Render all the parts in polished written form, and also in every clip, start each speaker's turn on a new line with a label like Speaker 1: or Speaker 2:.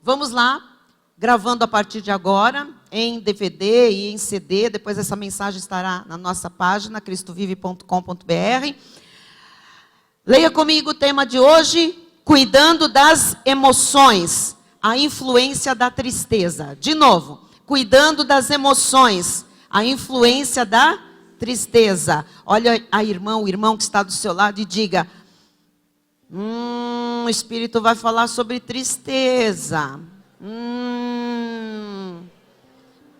Speaker 1: Vamos lá, gravando a partir de agora, em DVD e em CD. Depois essa mensagem estará na nossa página, cristovive.com.br. Leia comigo o tema de hoje, cuidando das emoções, a influência da tristeza. De novo, cuidando das emoções, a influência da tristeza. Olha o irmão que está do seu lado e diga: o Espírito vai falar sobre tristeza. O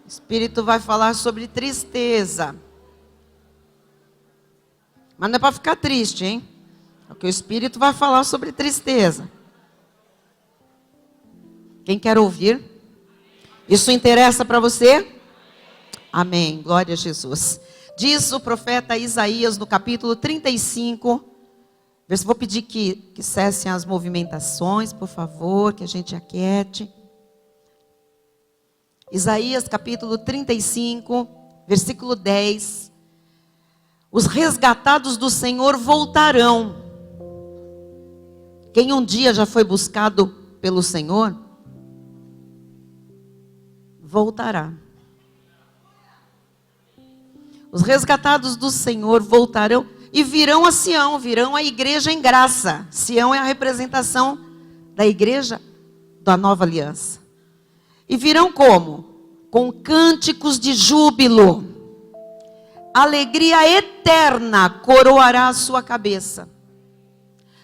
Speaker 1: Espírito vai falar sobre tristeza. Mas não é para ficar triste, hein? Porque o Espírito vai falar sobre tristeza. Quem quer ouvir? Isso interessa para você? Amém. Glória a Jesus. Diz o profeta Isaías no capítulo 35. Vou pedir que cessem as movimentações, por favor, que a gente aquiete. Isaías capítulo 35, versículo 10. Os resgatados do Senhor voltarão. Quem um dia já foi buscado pelo Senhor, voltará. Os resgatados do Senhor voltarão e virão a Sião, virão a igreja em graça. Sião é a representação da igreja da nova aliança. E virão como? Com cânticos de júbilo. Alegria eterna coroará a sua cabeça.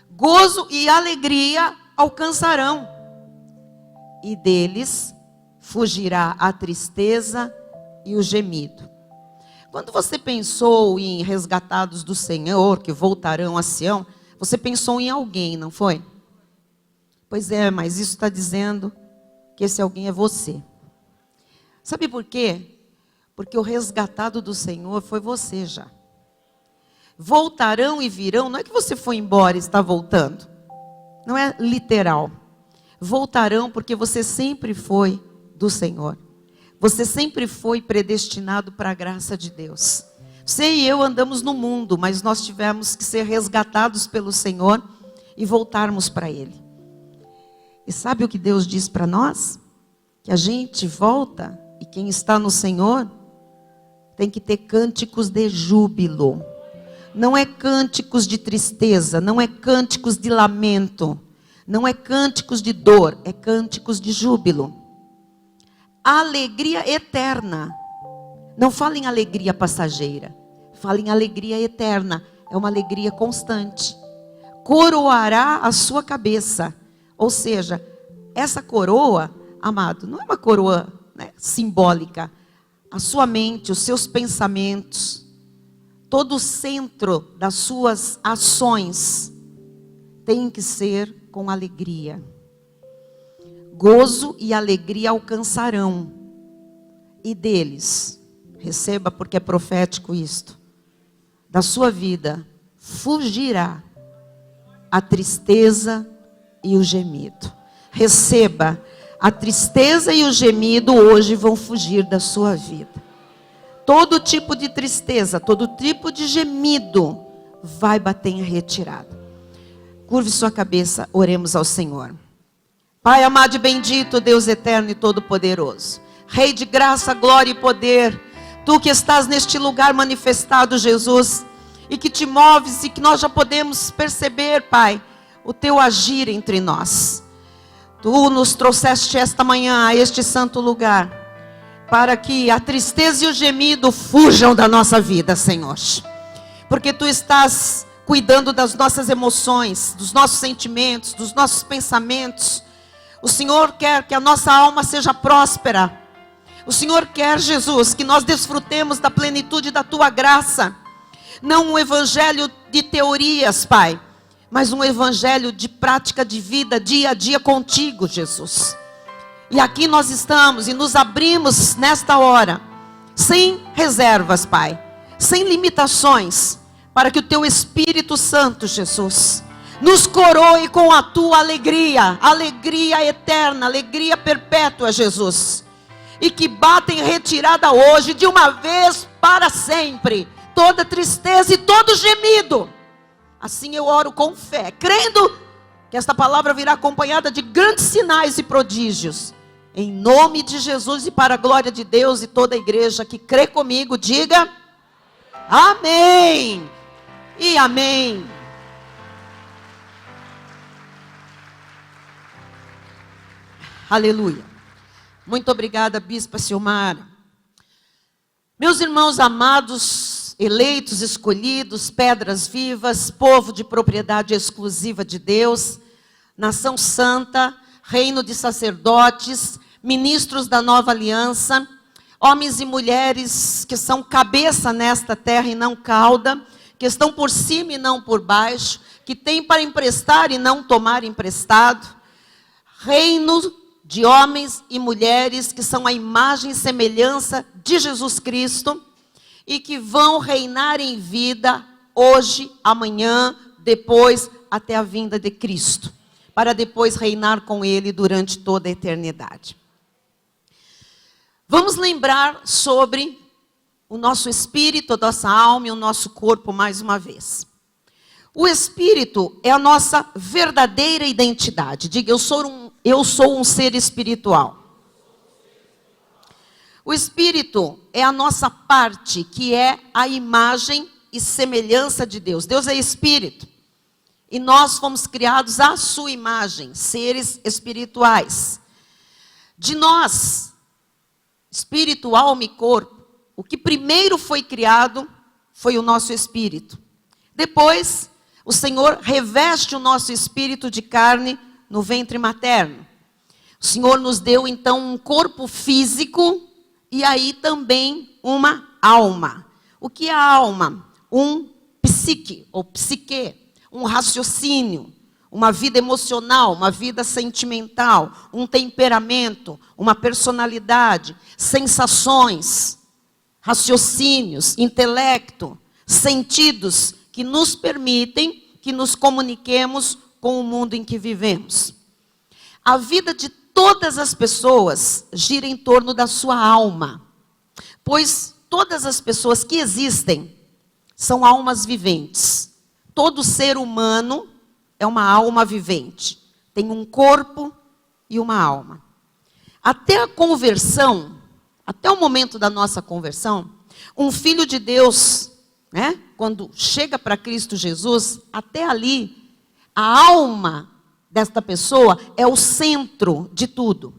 Speaker 1: Gozo e alegria alcançarão. E deles fugirá a tristeza e o gemido. Quando você pensou em resgatados do Senhor, que voltarão a Sião, você pensou em alguém, não foi? Pois é, mas isso está dizendo que esse alguém é você. Sabe por quê? Porque o resgatado do Senhor foi você já. Voltarão e virão, não é que você foi embora e está voltando. Não é literal. Voltarão porque você sempre foi do Senhor. Você sempre foi predestinado para a graça de Deus. Você e eu andamos no mundo, mas nós tivemos que ser resgatados pelo Senhor e voltarmos para Ele. E sabe o que Deus diz para nós? Que a gente volta e quem está no Senhor tem que ter cânticos de júbilo. Não é cânticos de tristeza, não é cânticos de lamento, não é cânticos de dor, é cânticos de júbilo. Alegria eterna. Não fala em alegria passageira. Fala em alegria eterna. É uma alegria constante. Coroará a sua cabeça. Ou seja, essa coroa, amado, não é uma coroa, né, simbólica. A sua mente, os seus pensamentos, todo o centro das suas ações tem que ser com alegria. Gozo e alegria alcançarão. E deles, receba porque é profético isto, da sua vida fugirá a tristeza e o gemido. Receba, a tristeza e o gemido hoje vão fugir da sua vida. Todo tipo de tristeza, todo tipo de gemido vai bater em retirada. Curve sua cabeça, oremos ao Senhor. Pai amado e bendito, Deus eterno e todo-poderoso, Rei de graça, glória e poder, Tu que estás neste lugar manifestado, Jesus, e que te moves e que nós já podemos perceber, Pai, o Teu agir entre nós. Tu nos trouxeste esta manhã a este santo lugar, para que a tristeza e o gemido fujam da nossa vida, Senhor, porque Tu estás cuidando das nossas emoções, dos nossos sentimentos, dos nossos pensamentos. O Senhor quer que a nossa alma seja próspera. O Senhor quer, Jesus, que nós desfrutemos da plenitude da Tua graça. Não um evangelho de teorias, Pai, mas um evangelho de prática de vida, dia a dia contigo, Jesus. E aqui nós estamos e nos abrimos nesta hora, sem reservas, Pai, sem limitações, para que o Teu Espírito Santo, Jesus, nos coroe com a Tua alegria, alegria eterna, alegria perpétua, Jesus. E que bata em retirada hoje, de uma vez para sempre, toda tristeza e todo gemido. Assim eu oro com fé, crendo que esta palavra virá acompanhada de grandes sinais e prodígios. Em nome de Jesus e para a glória de Deus, e toda a igreja que crê comigo, diga amém e amém. Aleluia. Muito obrigada, Bispa Silmara. Meus irmãos amados, eleitos, escolhidos, pedras vivas, povo de propriedade exclusiva de Deus, nação santa, reino de sacerdotes, ministros da nova aliança, homens e mulheres que são cabeça nesta terra e não cauda, que estão por cima e não por baixo, que têm para emprestar e não tomar emprestado, reino de homens e mulheres que são a imagem e semelhança de Jesus Cristo e que vão reinar em vida hoje, amanhã, depois, até a vinda de Cristo, para depois reinar com Ele durante toda a eternidade. Vamos lembrar sobre o nosso espírito, a nossa alma e o nosso corpo mais uma vez. O espírito é a nossa verdadeira identidade. Diga, eu sou um ser espiritual. O espírito é a nossa parte, que é a imagem e semelhança de Deus. Deus é espírito. E nós fomos criados à sua imagem, seres espirituais. De nós, espírito, alma e corpo, o que primeiro foi criado foi o nosso espírito. Depois, o Senhor reveste o nosso espírito de carne no ventre materno. O Senhor nos deu então um corpo físico e aí também uma alma. O que é a alma? Um psique ou psique, um raciocínio, uma vida emocional, uma vida sentimental, um temperamento, uma personalidade, sensações, raciocínios, intelecto, sentidos que nos permitem que nos comuniquemos com o mundo em que vivemos. A vida de todas as pessoas gira em torno da sua alma, pois todas as pessoas que existem são almas viventes. Todo ser humano é uma alma vivente, tem um corpo e uma alma. Até a conversão, até o momento da nossa conversão, um filho de Deus, quando chega para Cristo Jesus, até ali, a alma desta pessoa é o centro de tudo.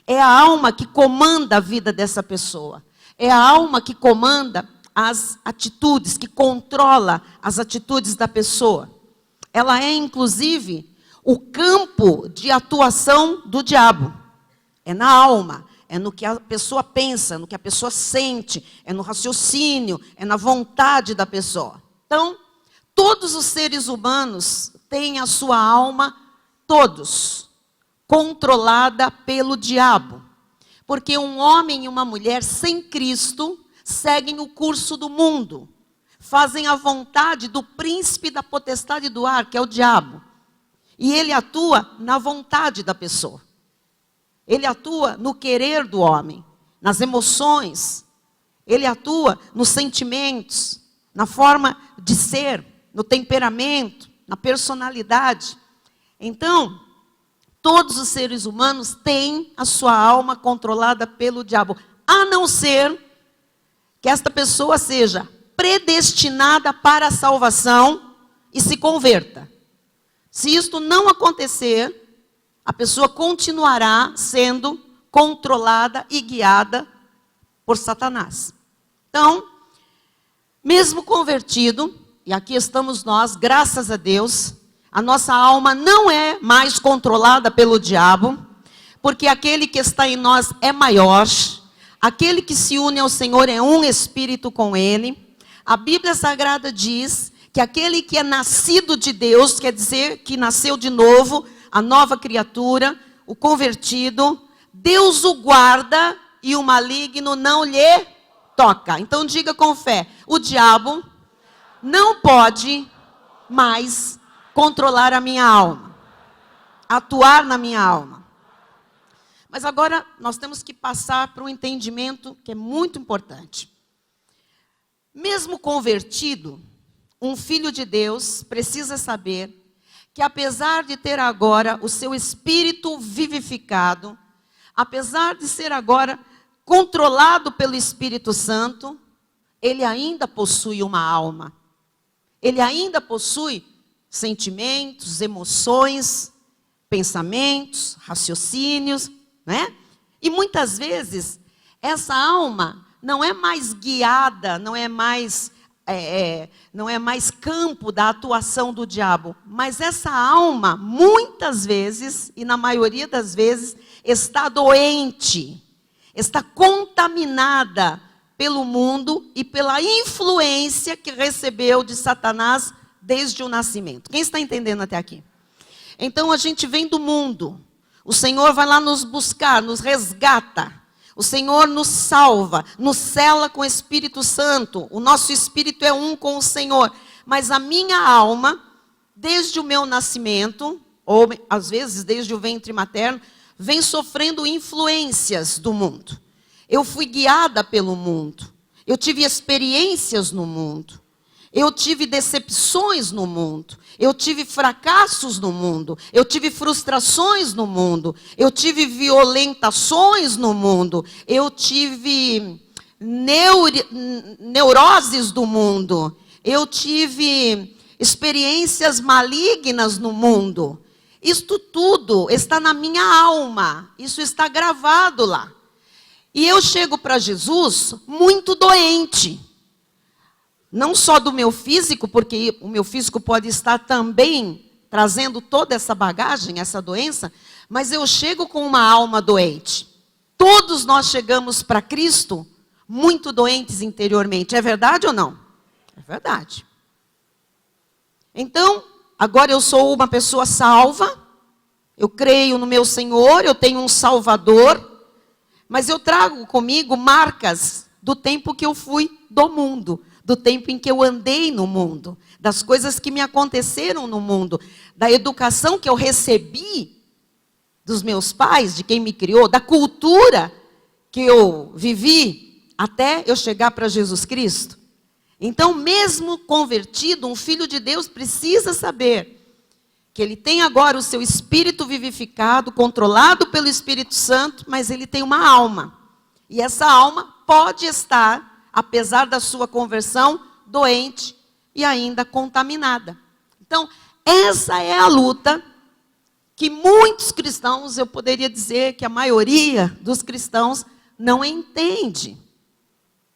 Speaker 1: É a alma que comanda a vida dessa pessoa. É a alma que comanda as atitudes, que controla as atitudes da pessoa. Ela é, inclusive, o campo de atuação do diabo. É na alma, é no que a pessoa pensa, no que a pessoa sente, é no raciocínio, é na vontade da pessoa. Então, todos os seres humanos têm a sua alma, todos, controlada pelo diabo. Porque um homem e uma mulher sem Cristo seguem o curso do mundo. Fazem a vontade do príncipe da potestade do ar, que é o diabo. E ele atua na vontade da pessoa. Ele atua no querer do homem, nas emoções. Ele atua nos sentimentos, na forma de ser, no temperamento, na personalidade. Então, todos os seres humanos têm a sua alma controlada pelo diabo, a não ser que esta pessoa seja predestinada para a salvação e se converta. Se isto não acontecer, a pessoa continuará sendo controlada e guiada por Satanás. Então, mesmo convertido, e aqui estamos nós, graças a Deus, a nossa alma não é mais controlada pelo diabo, porque aquele que está em nós é maior, aquele que se une ao Senhor é um espírito com Ele. A Bíblia Sagrada diz que aquele que é nascido de Deus, quer dizer que nasceu de novo, a nova criatura, o convertido, Deus o guarda e o maligno não lhe toca. Então diga com fé, o diabo não pode mais controlar a minha alma, atuar na minha alma. Mas agora nós temos que passar para um entendimento que é muito importante. Mesmo convertido, um filho de Deus precisa saber que apesar de ter agora o seu espírito vivificado, apesar de ser agora controlado pelo Espírito Santo, ele ainda possui uma alma. Ele ainda possui sentimentos, emoções, pensamentos, raciocínios, né? E muitas vezes essa alma não é mais guiada, não é mais campo da atuação do diabo, mas essa alma, muitas vezes, e na maioria das vezes, está doente, está contaminada pelo mundo e pela influência que recebeu de Satanás desde o nascimento. Quem está entendendo até aqui? Então a gente vem do mundo, o Senhor vai lá nos buscar, nos resgata. O Senhor nos salva, nos sela com o Espírito Santo. O nosso espírito é um com o Senhor. Mas a minha alma, desde o meu nascimento, ou às vezes desde o ventre materno, vem sofrendo influências do mundo. Eu fui guiada pelo mundo. Eu tive experiências no mundo. Eu tive decepções no mundo. Eu tive fracassos no mundo. Eu tive frustrações no mundo. Eu tive violentações no mundo. Eu tive neuroses do mundo. Eu tive experiências malignas no mundo. Isto tudo está na minha alma. Isso está gravado lá. E eu chego para Jesus muito doente. Não só do meu físico, porque o meu físico pode estar também trazendo toda essa bagagem, essa doença, mas eu chego com uma alma doente. Todos nós chegamos para Cristo muito doentes interiormente. É verdade ou não? É verdade. Então, agora eu sou uma pessoa salva, eu creio no meu Senhor, eu tenho um Salvador, mas eu trago comigo marcas do tempo que eu fui do mundo. Do tempo em que eu andei no mundo, das coisas que me aconteceram no mundo, da educação que eu recebi dos meus pais, de quem me criou, da cultura que eu vivi até eu chegar para Jesus Cristo. Então, mesmo convertido, um filho de Deus precisa saber que ele tem agora o seu espírito vivificado, controlado pelo Espírito Santo, mas ele tem uma alma. E essa alma pode estar, apesar da sua conversão, doente e ainda contaminada. Então, essa é a luta que muitos cristãos, eu poderia dizer que a maioria dos cristãos não entende.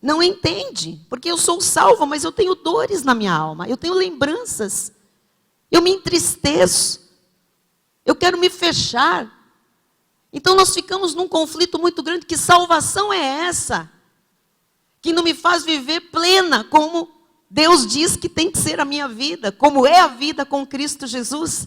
Speaker 1: Não entende, porque eu sou salvo, mas eu tenho dores na minha alma, eu tenho lembranças, eu me entristeço, eu quero me fechar. Então nós ficamos num conflito muito grande. Que salvação é essa? Que não me faz viver plena, como Deus diz que tem que ser a minha vida, como é a vida com Cristo Jesus.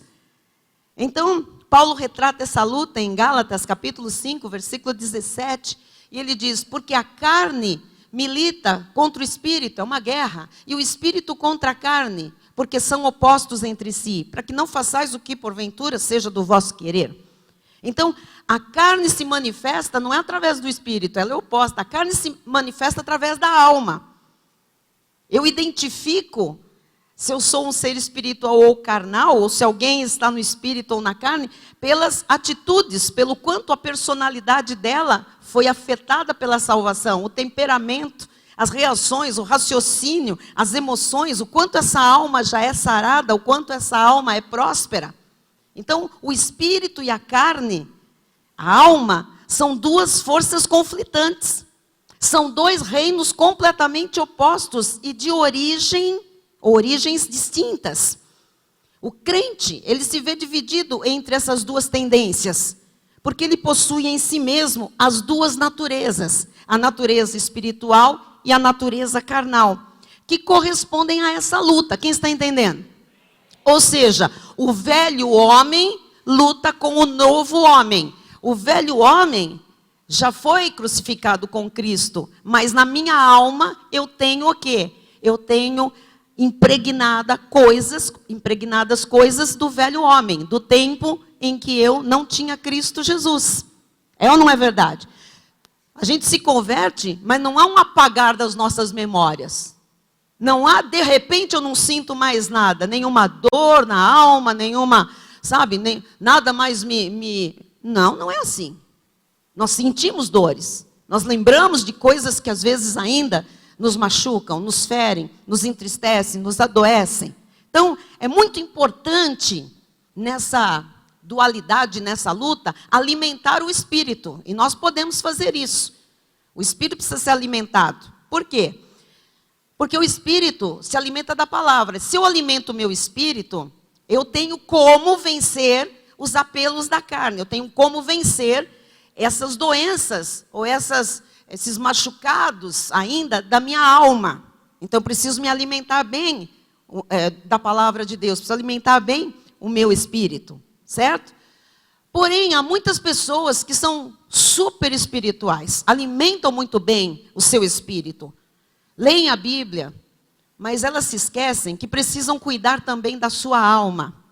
Speaker 1: Então, Paulo retrata essa luta em Gálatas, capítulo 5, versículo 17, e ele diz: porque a carne milita contra o espírito, é uma guerra, e o espírito contra a carne, porque são opostos entre si, para que não façais o que porventura seja do vosso querer. Então, a carne se manifesta não é através do espírito, ela é oposta. A carne se manifesta através da alma. Eu identifico se eu sou um ser espiritual ou carnal, ou se alguém está no espírito ou na carne, pelas atitudes, pelo quanto a personalidade dela foi afetada pela salvação, o temperamento, as reações, o raciocínio, as emoções, o quanto essa alma já é sarada, o quanto essa alma é próspera. Então, o espírito e a carne, a alma, são duas forças conflitantes. São dois reinos completamente opostos e de origens distintas. O crente, ele se vê dividido entre essas duas tendências, porque ele possui em si mesmo as duas naturezas, a natureza espiritual e a natureza carnal, que correspondem a essa luta. Quem está entendendo? Ou seja, o velho homem luta com o novo homem. O velho homem já foi crucificado com Cristo, mas na minha alma eu tenho o quê? Eu tenho impregnadas coisas do velho homem, do tempo em que eu não tinha Cristo Jesus. É ou não é verdade? A gente se converte, mas não há um apagar das nossas memórias. Não há, de repente eu não sinto mais nada, nenhuma dor na alma, nenhuma, sabe, nada mais Não, não é assim. Nós sentimos dores, nós lembramos de coisas que às vezes ainda nos machucam, nos ferem, nos entristecem, nos adoecem. Então, é muito importante nessa dualidade, nessa luta, alimentar o espírito. E nós podemos fazer isso. O espírito precisa ser alimentado. Por quê? Porque o espírito se alimenta da palavra. Se eu alimento o meu espírito, eu tenho como vencer os apelos da carne. Eu tenho como vencer essas doenças ou esses machucados ainda da minha alma. Então eu preciso me alimentar bem da palavra de Deus. Preciso alimentar bem o meu espírito, certo? Porém, há muitas pessoas que são super espirituais, alimentam muito bem o seu espírito. Leem a Bíblia, mas elas se esquecem que precisam cuidar também da sua alma.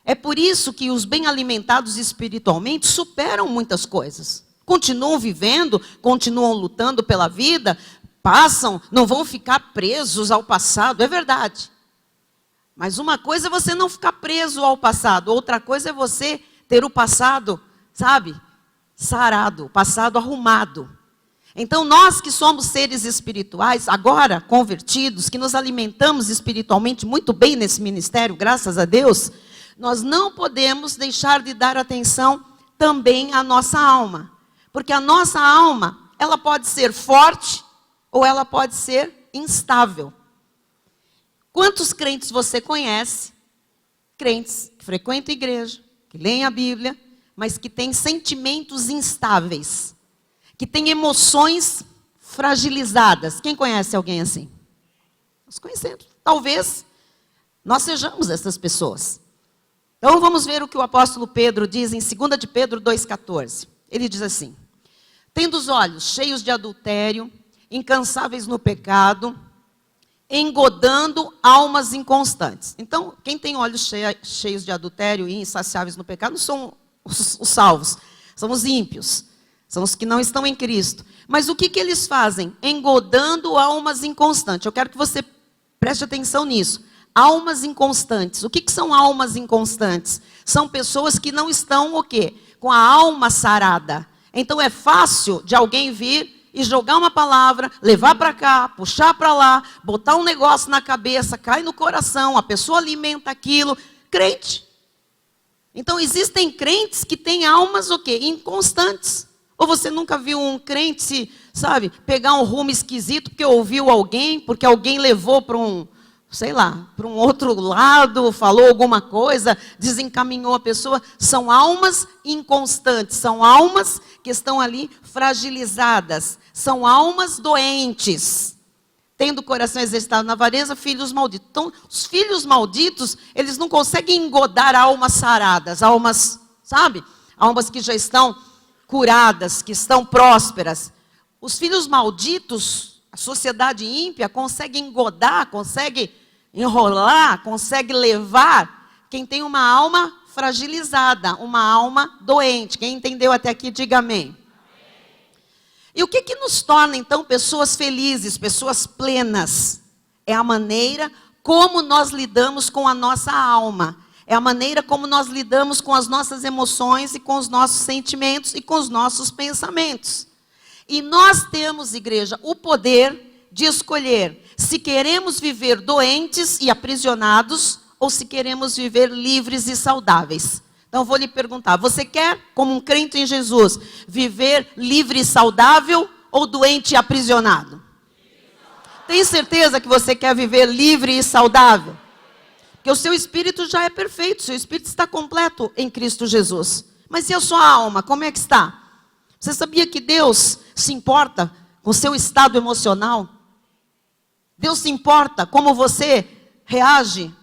Speaker 1: É por isso que os bem alimentados espiritualmente superam muitas coisas. Continuam vivendo, continuam lutando pela vida, passam, não vão ficar presos ao passado, é verdade. Mas uma coisa é você não ficar preso ao passado, outra coisa é você ter o passado, sabe, sarado, o passado arrumado. Então, nós que somos seres espirituais, agora convertidos, que nos alimentamos espiritualmente muito bem nesse ministério, graças a Deus, nós não podemos deixar de dar atenção também à nossa alma. Porque a nossa alma, ela pode ser forte ou ela pode ser instável. Quantos crentes você conhece? Crentes que frequentam a igreja, que leem a Bíblia, mas que têm sentimentos instáveis. Que tem emoções fragilizadas. Quem conhece alguém assim? Nós conhecemos. Talvez nós sejamos essas pessoas. Então vamos ver o que o apóstolo Pedro diz em 2 de Pedro 2,14. Ele diz assim: tendo os olhos cheios de adultério, incansáveis no pecado, engodando almas inconstantes. Então, quem tem olhos cheios de adultério e insaciáveis no pecado não são os salvos, são os ímpios. São os que não estão em Cristo. Mas o que eles fazem? Engodando almas inconstantes. Eu quero que você preste atenção nisso. Almas inconstantes. O que são almas inconstantes? São pessoas que não estão o quê? Com a alma sarada. Então é fácil de alguém vir e jogar uma palavra, levar para cá, puxar para lá, botar um negócio na cabeça, cai no coração, a pessoa alimenta aquilo. Crente. Então existem crentes que têm almas o quê? Inconstantes. Ou você nunca viu um crente, sabe, pegar um rumo esquisito porque ouviu alguém, porque alguém levou para para um outro lado, falou alguma coisa, desencaminhou a pessoa. São almas inconstantes, são almas que estão ali fragilizadas, são almas doentes. Tendo o coração exercitado na avareza, filhos malditos. Então, os filhos malditos, eles não conseguem engodar almas saradas, almas, sabe, almas que já estão curadas, que estão prósperas. Os filhos malditos, a sociedade ímpia, consegue engodar, consegue enrolar, consegue levar quem tem uma alma fragilizada, uma alma doente. Quem entendeu até aqui, diga amém. E o que nos torna, então, pessoas felizes, pessoas plenas? É a maneira como nós lidamos com a nossa alma. É a maneira como nós lidamos com as nossas emoções e com os nossos sentimentos e com os nossos pensamentos. E nós temos, igreja, o poder de escolher se queremos viver doentes e aprisionados ou se queremos viver livres e saudáveis. Então, eu vou lhe perguntar, você quer, como um crente em Jesus, viver livre e saudável ou doente e aprisionado? Tem certeza que você quer viver livre e saudável? Porque o seu espírito já é perfeito, o seu espírito está completo em Cristo Jesus. Mas e a sua alma, como é que está? Você sabia que Deus se importa com o seu estado emocional? Deus se importa como você reage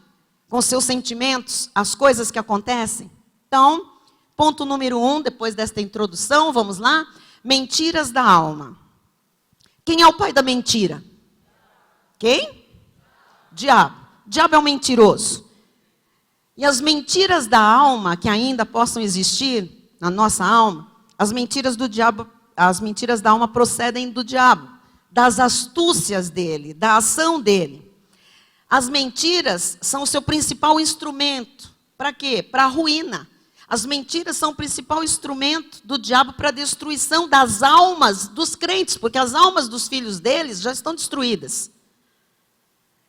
Speaker 1: com seus sentimentos, às coisas que acontecem? Então, ponto número 1, depois desta introdução, vamos lá. Mentiras da alma. Quem é o pai da mentira? Quem? Diabo. Diabo é um mentiroso. E as mentiras da alma que ainda possam existir na nossa alma, as mentiras do diabo, as mentiras da alma procedem do diabo. das astúcias dele, da ação dele. As mentiras são o seu principal instrumento. Para quê? Para a ruína. As mentiras são o principal instrumento do diabo para a destruição das almas dos crentes, porque as almas dos filhos deles já estão destruídas.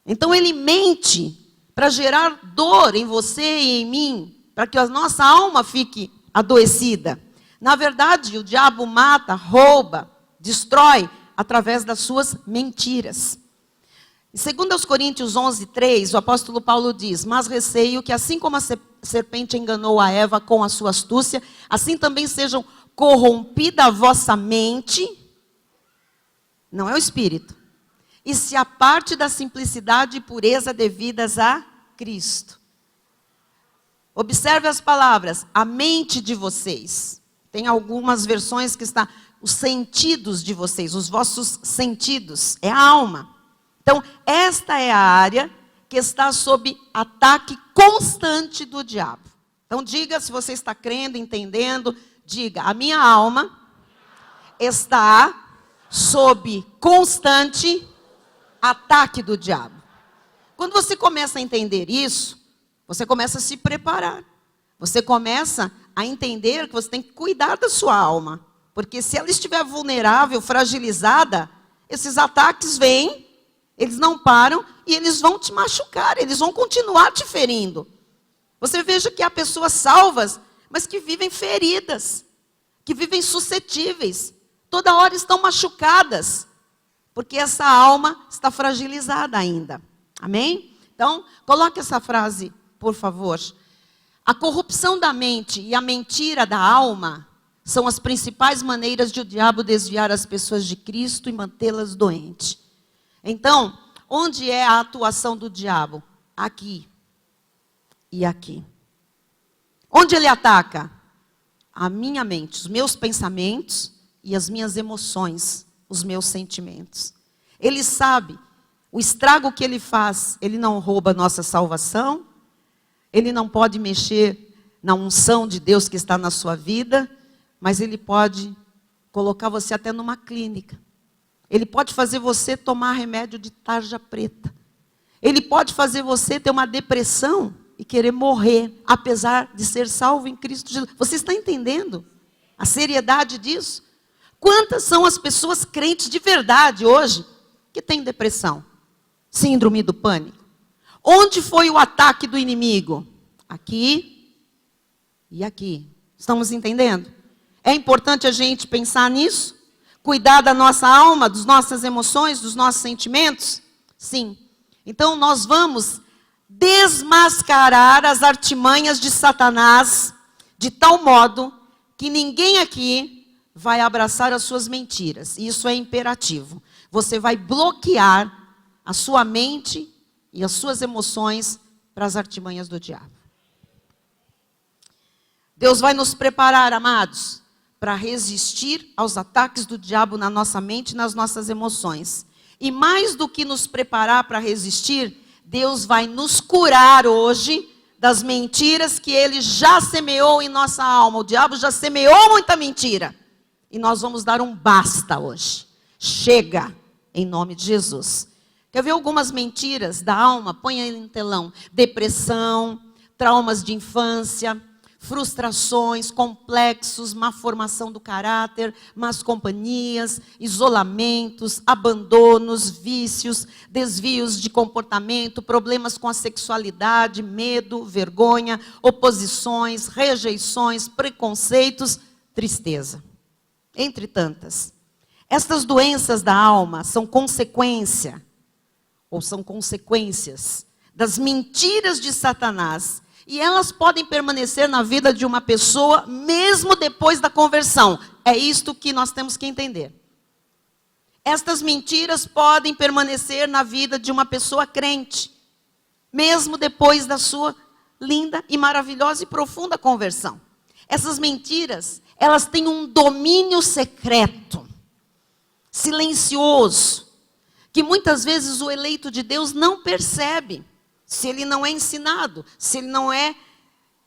Speaker 1: Então ele mente para gerar dor em você e em mim, para que a nossa alma fique adoecida. Na verdade, o diabo mata, rouba, destrói através das suas mentiras. Em 2 Coríntios 11:3, o apóstolo Paulo diz: mas receio que assim como a serpente enganou a Eva com a sua astúcia, assim também sejam corrompida a vossa mente, não é o espírito, e se aparte da simplicidade e pureza devidas a Cristo. Observe as palavras, a mente de vocês. Tem algumas versões que está os sentidos de vocês, os vossos sentidos, é a alma. Então, esta é a área que está sob ataque constante do diabo. Então, diga se você está crendo, entendendo, diga, a minha alma está sob constante ataque do diabo. Quando você começa a entender isso, você começa a se preparar. Você começa a entender que você tem que cuidar da sua alma. Porque se ela estiver vulnerável, fragilizada, esses ataques vêm, eles não param e eles vão te machucar, eles vão continuar te ferindo. Você veja que há pessoas salvas, mas que vivem feridas, que vivem suscetíveis, toda hora estão machucadas, porque essa alma está fragilizada ainda. Amém? Então, coloque essa frase, por favor. A corrupção da mente e a mentira da alma são as principais maneiras de o diabo desviar as pessoas de Cristo e mantê-las doentes. Então, onde é a atuação do diabo? Aqui e aqui. Onde ele ataca? A minha mente, os meus pensamentos e as minhas emoções, os meus sentimentos. Ele sabe o estrago que ele faz. Ele não rouba a nossa salvação, ele não pode mexer na unção de Deus que está na sua vida, mas ele pode colocar você até numa clínica. Ele pode fazer você tomar remédio de tarja preta. Ele pode fazer você ter uma depressão e querer morrer, apesar de ser salvo em Cristo Jesus. Você está entendendo a seriedade disso? Quantas são as pessoas crentes de verdade hoje que têm depressão? Síndrome do pânico. Onde foi o ataque do inimigo? Aqui e aqui. Estamos entendendo? É importante a gente pensar nisso? Cuidar da nossa alma, das nossas emoções, dos nossos sentimentos? Sim. Então nós vamos desmascarar as artimanhas de Satanás de tal modo que ninguém aqui vai abraçar as suas mentiras. Isso é imperativo. Você vai bloquear a sua mente e as suas emoções para as artimanhas do diabo. Deus vai nos preparar, amados, para resistir aos ataques do diabo na nossa mente e nas nossas emoções. E mais do que nos preparar para resistir, Deus vai nos curar hoje das mentiras que Ele já semeou em nossa alma. O diabo já semeou muita mentira. E nós vamos dar um basta hoje. Chega, em nome de Jesus. Quer ver algumas mentiras da alma? Põe aí no telão. Depressão, traumas de infância, frustrações, complexos, má formação do caráter, más companhias, isolamentos, abandonos, vícios, desvios de comportamento, problemas com a sexualidade, medo, vergonha, oposições, rejeições, preconceitos, tristeza. Entre tantas. Estas doenças da alma são consequência, ou são consequências, das mentiras de Satanás. E elas podem permanecer na vida de uma pessoa mesmo depois da conversão. É isto que nós temos que entender. Estas mentiras podem permanecer na vida de uma pessoa crente, mesmo depois da sua linda e maravilhosa e profunda conversão. Essas mentiras, elas têm um domínio secreto, silencioso, que muitas vezes o eleito de Deus não percebe. Se ele não é ensinado, se ele não é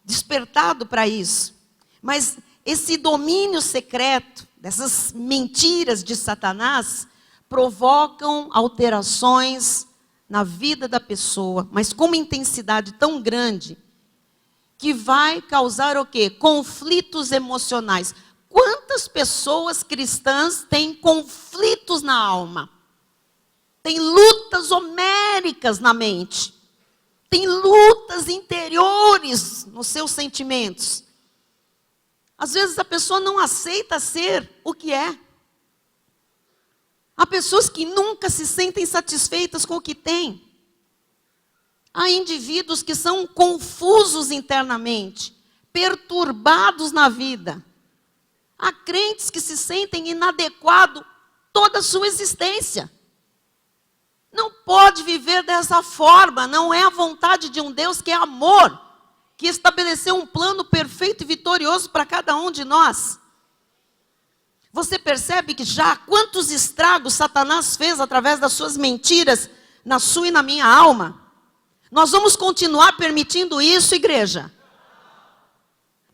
Speaker 1: despertado para isso. Mas esse domínio secreto, dessas mentiras de Satanás, provocam alterações na vida da pessoa, mas com uma intensidade tão grande, que vai causar o quê? Conflitos emocionais. Quantas pessoas cristãs têm conflitos na alma? Tem lutas homéricas na mente. Tem lutas interiores nos seus sentimentos. Às vezes a pessoa não aceita ser o que é. Há pessoas que nunca se sentem satisfeitas com o que têm. Há indivíduos que são confusos internamente, perturbados na vida. Há crentes que se sentem inadequados toda a sua existência. Não pode viver dessa forma, não é a vontade de um Deus que é amor, que estabeleceu um plano perfeito e vitorioso para cada um de nós. Você percebe que já quantos estragos Satanás fez através das suas mentiras na sua e na minha alma? Nós vamos continuar permitindo isso, igreja?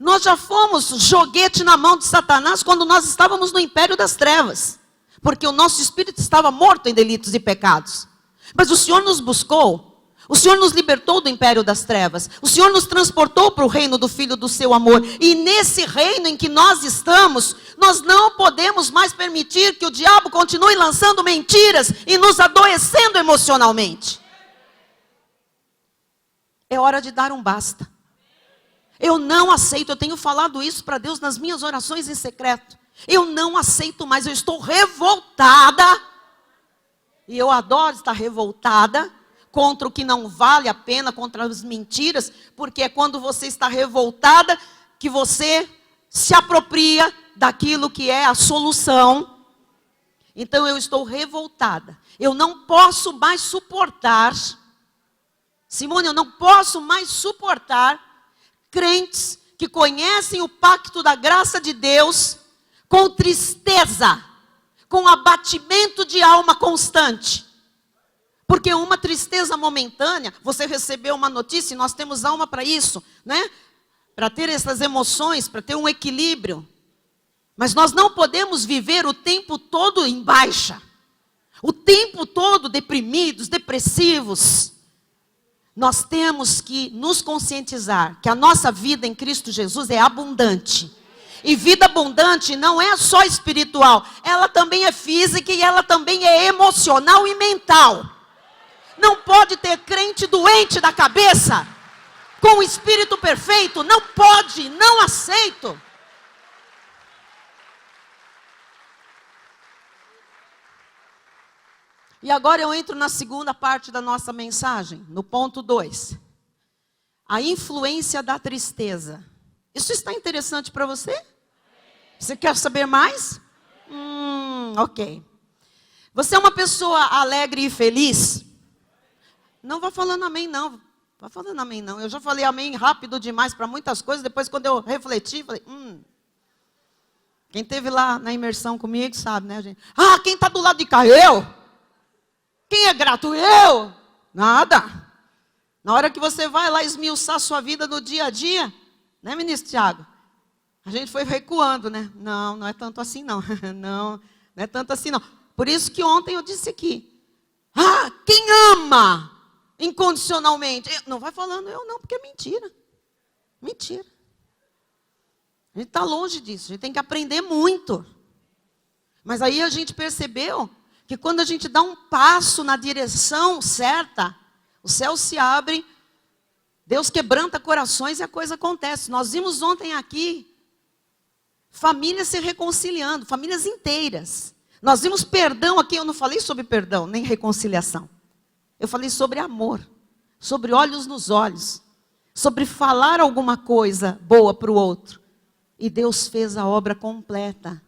Speaker 1: Nós já fomos joguete na mão de Satanás quando nós estávamos no império das trevas. Porque o nosso espírito estava morto em delitos e pecados. Mas o Senhor nos buscou. O Senhor nos libertou do império das trevas. O Senhor nos transportou para o reino do Filho do seu amor. E nesse reino em que nós estamos, nós não podemos mais permitir que o diabo continue lançando mentiras e nos adoecendo emocionalmente. É hora de dar um basta. Eu não aceito, eu tenho falado isso para Deus nas minhas orações em secreto. Eu não aceito mais, eu estou revoltada. E eu adoro estar revoltada contra o que não vale a pena, contra as mentiras, porque é quando você está revoltada que você se apropria daquilo que é a solução. Então eu estou revoltada. Eu não posso mais suportar, Simone, eu não posso mais suportar crentes que conhecem o pacto da graça de Deus com tristeza, com abatimento de alma constante. Porque uma tristeza momentânea, você recebeu uma notícia, e nós temos alma para isso, né? Para ter essas emoções, para ter um equilíbrio. Mas nós não podemos viver o tempo todo em baixa. O tempo todo deprimidos, depressivos. Nós temos que nos conscientizar que a nossa vida em Cristo Jesus é abundante. E vida abundante não é só espiritual, ela também é física e ela também é emocional e mental. Não pode ter crente doente da cabeça, com o espírito perfeito, não pode, não aceito. E agora eu entro na segunda parte da nossa mensagem, no ponto 2. A influência da tristeza. Isso está interessante para você? Você quer saber mais? Ok. Você é uma pessoa alegre e feliz? Não vá falando amém, não. Vá falando amém, não. Eu já falei amém rápido demais para muitas coisas. Depois, quando eu refleti, falei, Quem esteve lá na imersão comigo sabe, né, gente? Ah, quem está do lado de cá? Eu? Quem é grato? Eu? Nada. Na hora que você vai lá esmiuçar a sua vida no dia a dia, né, ministro Tiago? A gente foi recuando, né? Não, não é tanto assim, não. Não é tanto assim, não. Por isso que ontem eu disse aqui. Ah, quem ama incondicionalmente? Não vai falando eu não, porque é mentira. Mentira. A gente está longe disso. A gente tem que aprender muito. Mas aí a gente percebeu que quando a gente dá um passo na direção certa, o céu se abre, Deus quebranta corações e a coisa acontece. Nós vimos ontem aqui famílias se reconciliando, famílias inteiras. Nós vimos perdão aqui, eu não falei sobre perdão, nem reconciliação. Eu falei sobre amor, sobre olhos nos olhos, sobre falar alguma coisa boa para o outro. E Deus fez a obra completa.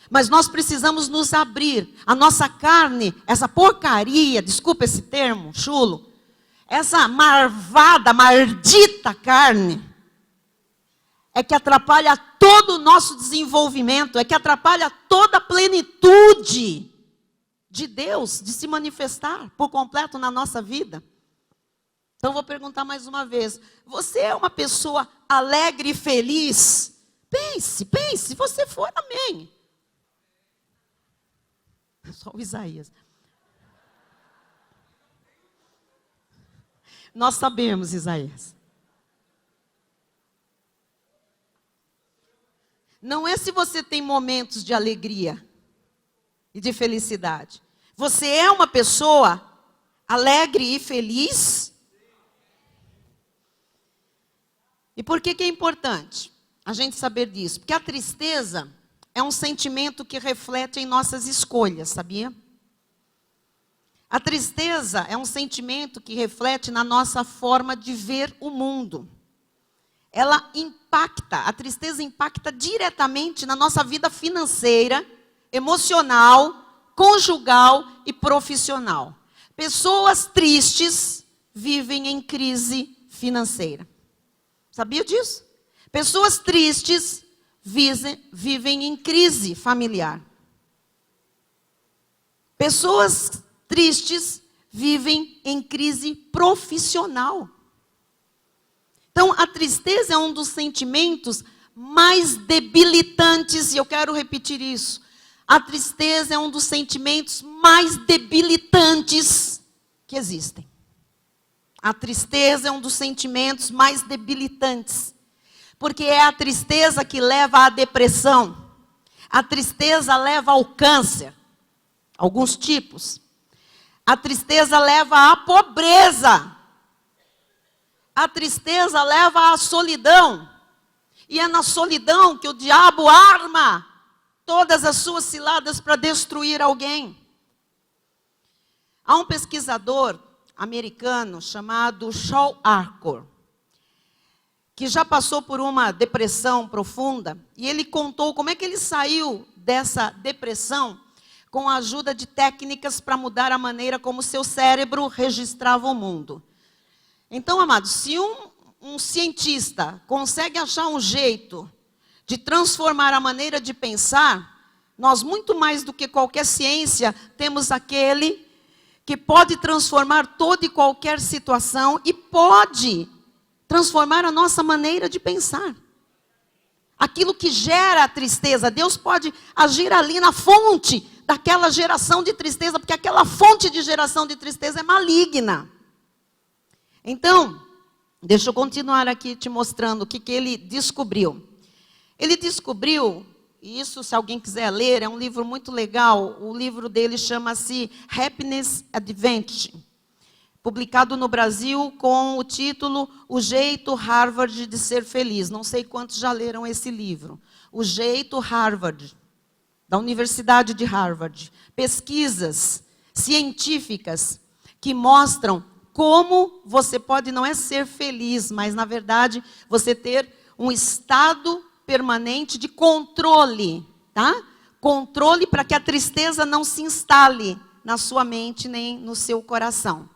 Speaker 1: Mas nós precisamos nos abrir. A nossa carne, essa porcaria, desculpa esse termo, chulo, essa marvada, maldita carne, é que atrapalha todo o nosso desenvolvimento, é que atrapalha toda a plenitude de Deus, de se manifestar por completo na nossa vida. Então vou perguntar mais uma vez, você é uma pessoa alegre e feliz? Pense, se você for, amém. Só o Isaías. Nós sabemos, Isaías. Não é se você tem momentos de alegria e de felicidade. Você é uma pessoa alegre e feliz? E por que é importante a gente saber disso? Porque a tristeza é um sentimento que reflete em nossas escolhas, sabia? A tristeza é um sentimento que reflete na nossa forma de ver o mundo. Ela impacta, a tristeza impacta diretamente na nossa vida financeira, emocional, conjugal e profissional. Pessoas tristes vivem em crise financeira. Sabia disso? Pessoas tristes vivem em crise familiar. Pessoas tristes vivem em crise profissional. Então, a tristeza é um dos sentimentos mais debilitantes, e eu quero repetir isso. A tristeza é um dos sentimentos mais debilitantes que existem. A tristeza é um dos sentimentos mais debilitantes. Porque é a tristeza que leva à depressão. A tristeza leva ao câncer. Alguns tipos. A tristeza leva à pobreza. A tristeza leva à solidão. E é na solidão que o diabo arma todas as suas ciladas para destruir alguém. Há um pesquisador americano chamado Shaw Arcor, que já passou por uma depressão profunda, e ele contou como é que ele saiu dessa depressão com a ajuda de técnicas para mudar a maneira como seu cérebro registrava o mundo. Então, amados, se um cientista consegue achar um jeito de transformar a maneira de pensar, nós, muito mais do que qualquer ciência, temos aquele que pode transformar toda e qualquer situação e pode transformar a nossa maneira de pensar. Aquilo que gera a tristeza, Deus pode agir ali na fonte daquela geração de tristeza, porque aquela fonte de geração de tristeza é maligna. Então, deixa eu continuar aqui te mostrando o que ele descobriu. Ele descobriu, e isso se alguém quiser ler, é um livro muito legal, o livro dele chama-se Happiness Adventure, publicado no Brasil com o título O Jeito Harvard de Ser Feliz. Não sei quantos já leram esse livro. O Jeito Harvard, da Universidade de Harvard. Pesquisas científicas que mostram como você pode não é ser feliz, mas na verdade você ter um estado permanente de controle, tá? Controle para que a tristeza não se instale na sua mente nem no seu coração.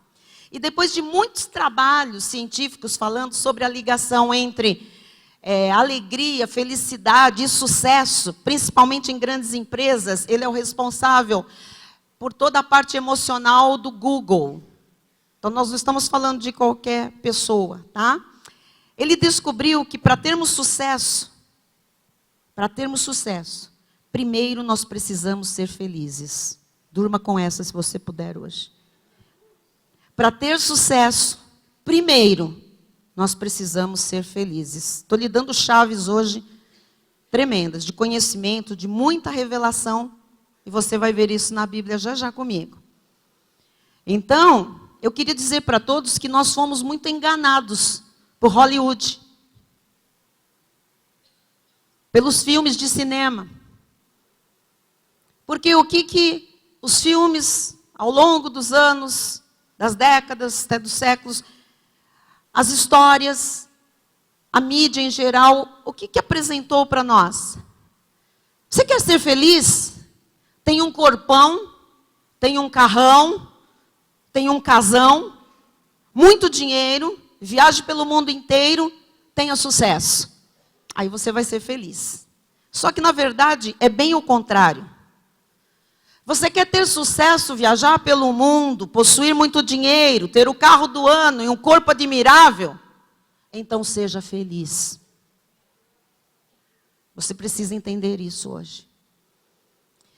Speaker 1: E depois de muitos trabalhos científicos falando sobre a ligação entre alegria, felicidade e sucesso, principalmente em grandes empresas, ele é o responsável por toda a parte emocional do Google. Então, nós não estamos falando de qualquer pessoa, tá? Ele descobriu que para termos sucesso, primeiro nós precisamos ser felizes. Durma com essa se você puder hoje. Para ter sucesso, primeiro, nós precisamos ser felizes. Estou lhe dando chaves hoje tremendas, de conhecimento, de muita revelação, e você vai ver isso na Bíblia já já comigo. Então, eu queria dizer para todos que nós fomos muito enganados por Hollywood, pelos filmes de cinema. Porque o que os filmes, ao longo dos anos, das décadas, até dos séculos, as histórias, a mídia em geral, o que apresentou para nós? Você quer ser feliz? Tem um corpão, tem um carrão, tem um casão, muito dinheiro, viaje pelo mundo inteiro, tenha sucesso. Aí você vai ser feliz. Só que, na verdade, é bem o contrário. Você quer ter sucesso, viajar pelo mundo, possuir muito dinheiro, ter o carro do ano e um corpo admirável? Então seja feliz. Você precisa entender isso hoje.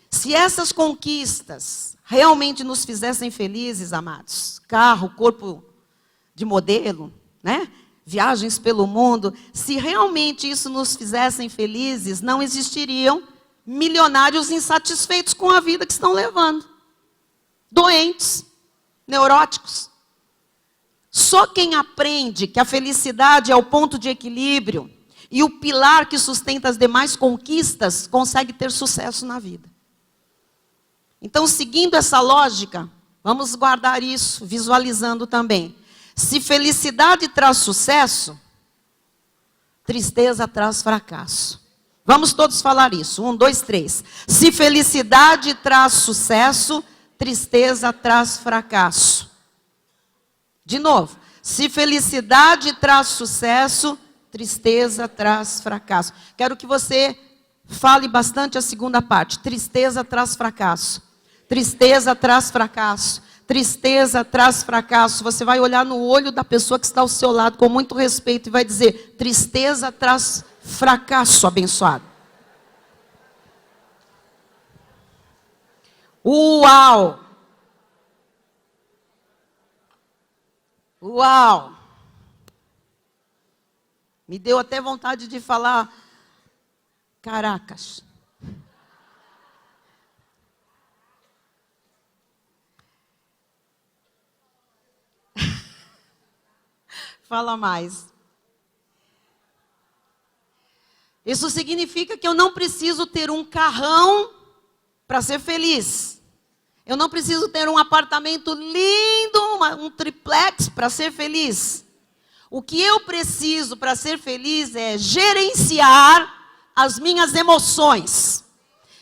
Speaker 1: Se essas conquistas realmente nos fizessem felizes, amados, carro, corpo de modelo, né? Viagens pelo mundo, se realmente isso nos fizessem felizes, não existiriam milionários insatisfeitos com a vida que estão levando. Doentes, neuróticos. Só quem aprende que a felicidade é o ponto de equilíbrio e o pilar que sustenta as demais conquistas, consegue ter sucesso na vida. Então, seguindo essa lógica, vamos guardar isso, visualizando também. Se felicidade traz sucesso, tristeza traz fracasso. Vamos todos falar isso. 1, 2, 3. Se felicidade traz sucesso, tristeza traz fracasso. De novo. Se felicidade traz sucesso, tristeza traz fracasso. Quero que você fale bastante a segunda parte. Tristeza traz fracasso. Tristeza traz fracasso. Tristeza traz fracasso. Você vai olhar no olho da pessoa que está ao seu lado com muito respeito e vai dizer: tristeza traz fracasso, abençoado. Uau! Uau! Me deu até vontade de falar, caracas. Fala mais. Isso significa que eu não preciso ter um carrão para ser feliz. Eu não preciso ter um apartamento lindo, um triplex para ser feliz. O que eu preciso para ser feliz é gerenciar as minhas emoções.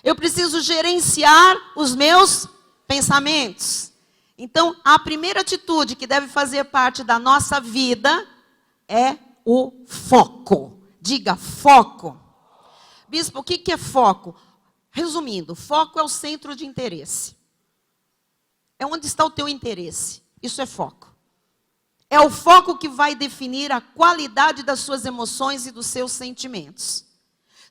Speaker 1: Eu preciso gerenciar os meus pensamentos. Então, a primeira atitude que deve fazer parte da nossa vida é o foco. Diga, foco. Bispo, o que é foco? Resumindo, foco é o centro de interesse. É onde está o teu interesse. Isso é foco. É o foco que vai definir a qualidade das suas emoções e dos seus sentimentos.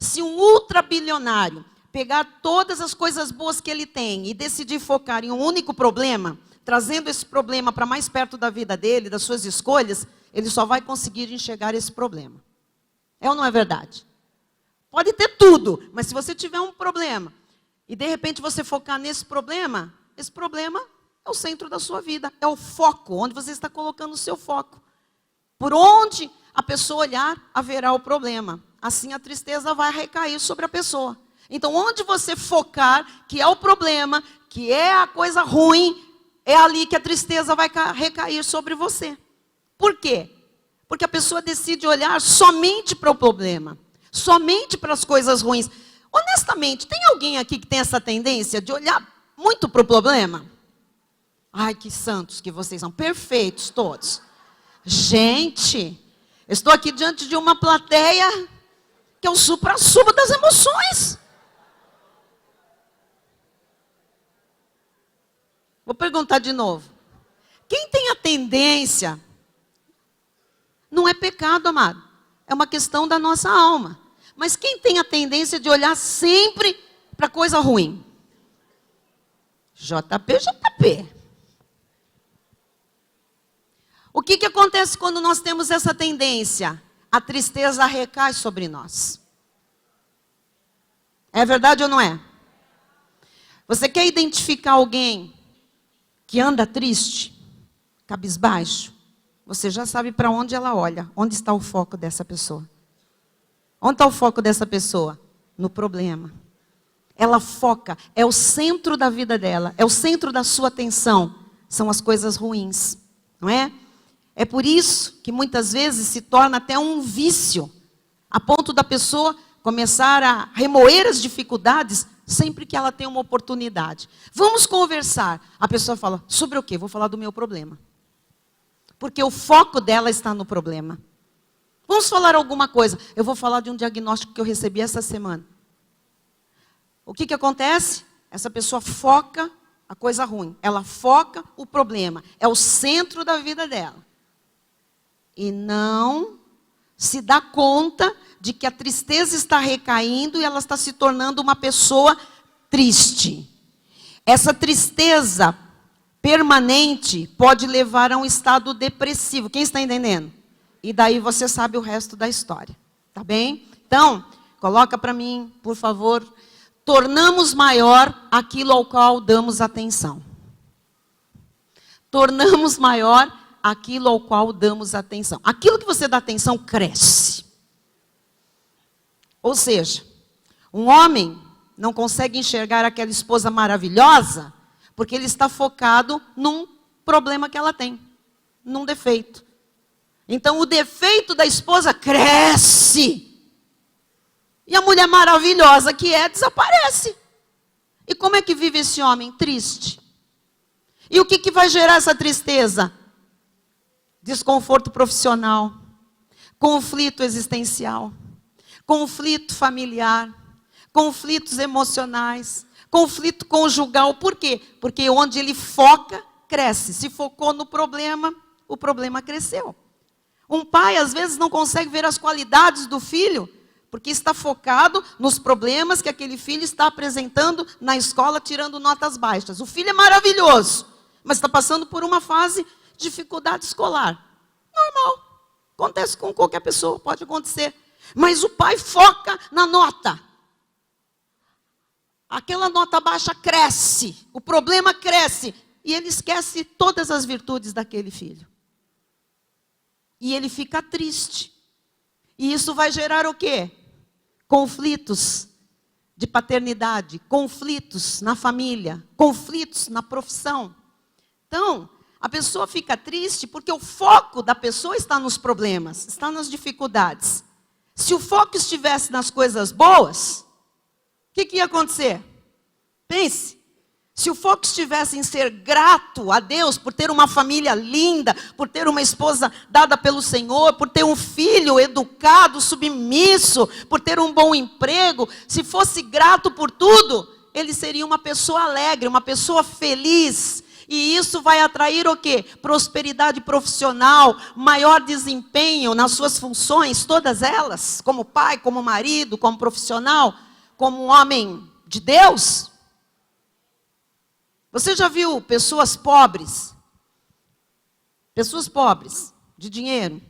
Speaker 1: Se um ultrabilionário pegar todas as coisas boas que ele tem e decidir focar em um único problema, trazendo esse problema para mais perto da vida dele, das suas escolhas, ele só vai conseguir enxergar esse problema. É ou não é verdade? Pode ter tudo, mas se você tiver um problema e de repente você focar nesse problema, esse problema é o centro da sua vida, é o foco, onde você está colocando o seu foco. Por onde a pessoa olhar, haverá o problema. Assim a tristeza vai recair sobre a pessoa. Então, onde você focar, que é o problema, que é a coisa ruim, é ali que a tristeza vai recair sobre você. Por quê? Porque a pessoa decide olhar somente para o problema, somente para as coisas ruins. Honestamente, tem alguém aqui que tem essa tendência de olhar muito para o problema? Ai, que santos que vocês são, perfeitos todos. Gente, eu estou aqui diante de uma plateia que é o supra-sumo das emoções. Vou perguntar de novo. Quem tem a tendência, não é pecado, amado, é uma questão da nossa alma. Mas quem tem a tendência de olhar sempre para coisa ruim? JP. O que acontece quando nós temos essa tendência? A tristeza recai sobre nós. É verdade ou não é? Você quer identificar alguém que anda triste, cabisbaixo? Você já sabe para onde ela olha. Onde está o foco dessa pessoa? Onde está o foco dessa pessoa? No problema. Ela foca, é o centro da vida dela, é o centro da sua atenção. São as coisas ruins, não é? É por isso que muitas vezes se torna até um vício, a ponto da pessoa começar a remoer as dificuldades sempre que ela tem uma oportunidade. Vamos conversar. A pessoa fala, sobre o quê? Vou falar do meu problema. Porque o foco dela está no problema. Vamos falar alguma coisa. Eu vou falar de um diagnóstico que eu recebi essa semana. O que acontece? Essa pessoa foca a coisa ruim. Ela foca o problema. É o centro da vida dela. E não se dá conta de que a tristeza está recaindo e ela está se tornando uma pessoa triste. Essa tristeza permanente pode levar a um estado depressivo. Quem está entendendo? E daí você sabe o resto da história. Tá bem? Então, coloca para mim, por favor. Tornamos maior aquilo ao qual damos atenção. Tornamos maior aquilo ao qual damos atenção. Aquilo que você dá atenção cresce. Ou seja, um homem não consegue enxergar aquela esposa maravilhosa porque ele está focado num problema que ela tem, num defeito. Então o defeito da esposa cresce. E a mulher maravilhosa que é, desaparece. E como é que vive esse homem? Triste. E o que vai gerar essa tristeza? Desconforto profissional, conflito existencial, conflito familiar, conflitos emocionais, conflito conjugal. Por quê? Porque onde ele foca, cresce. Se focou no problema, o problema cresceu. Um pai, às vezes, não consegue ver as qualidades do filho, porque está focado nos problemas que aquele filho está apresentando na escola, tirando notas baixas. O filho é maravilhoso, mas está passando por uma fase de dificuldade escolar. Normal. Acontece com qualquer pessoa, pode acontecer. Mas o pai foca na nota. Aquela nota baixa cresce, o problema cresce, e ele esquece todas as virtudes daquele filho. E ele fica triste. E isso vai gerar o quê? Conflitos de paternidade, conflitos na família, conflitos na profissão. Então, a pessoa fica triste porque o foco da pessoa está nos problemas, está nas dificuldades. Se o foco estivesse nas coisas boas, o que ia acontecer? Pense, se o foco estivesse em ser grato a Deus por ter uma família linda, por ter uma esposa dada pelo Senhor, por ter um filho educado, submisso, por ter um bom emprego, se fosse grato por tudo, ele seria uma pessoa alegre, uma pessoa feliz. E isso vai atrair o quê? Prosperidade profissional, maior desempenho nas suas funções, todas elas, como pai, como marido, como profissional, como um homem de Deus. Você já viu pessoas pobres? Pessoas pobres, de dinheiro,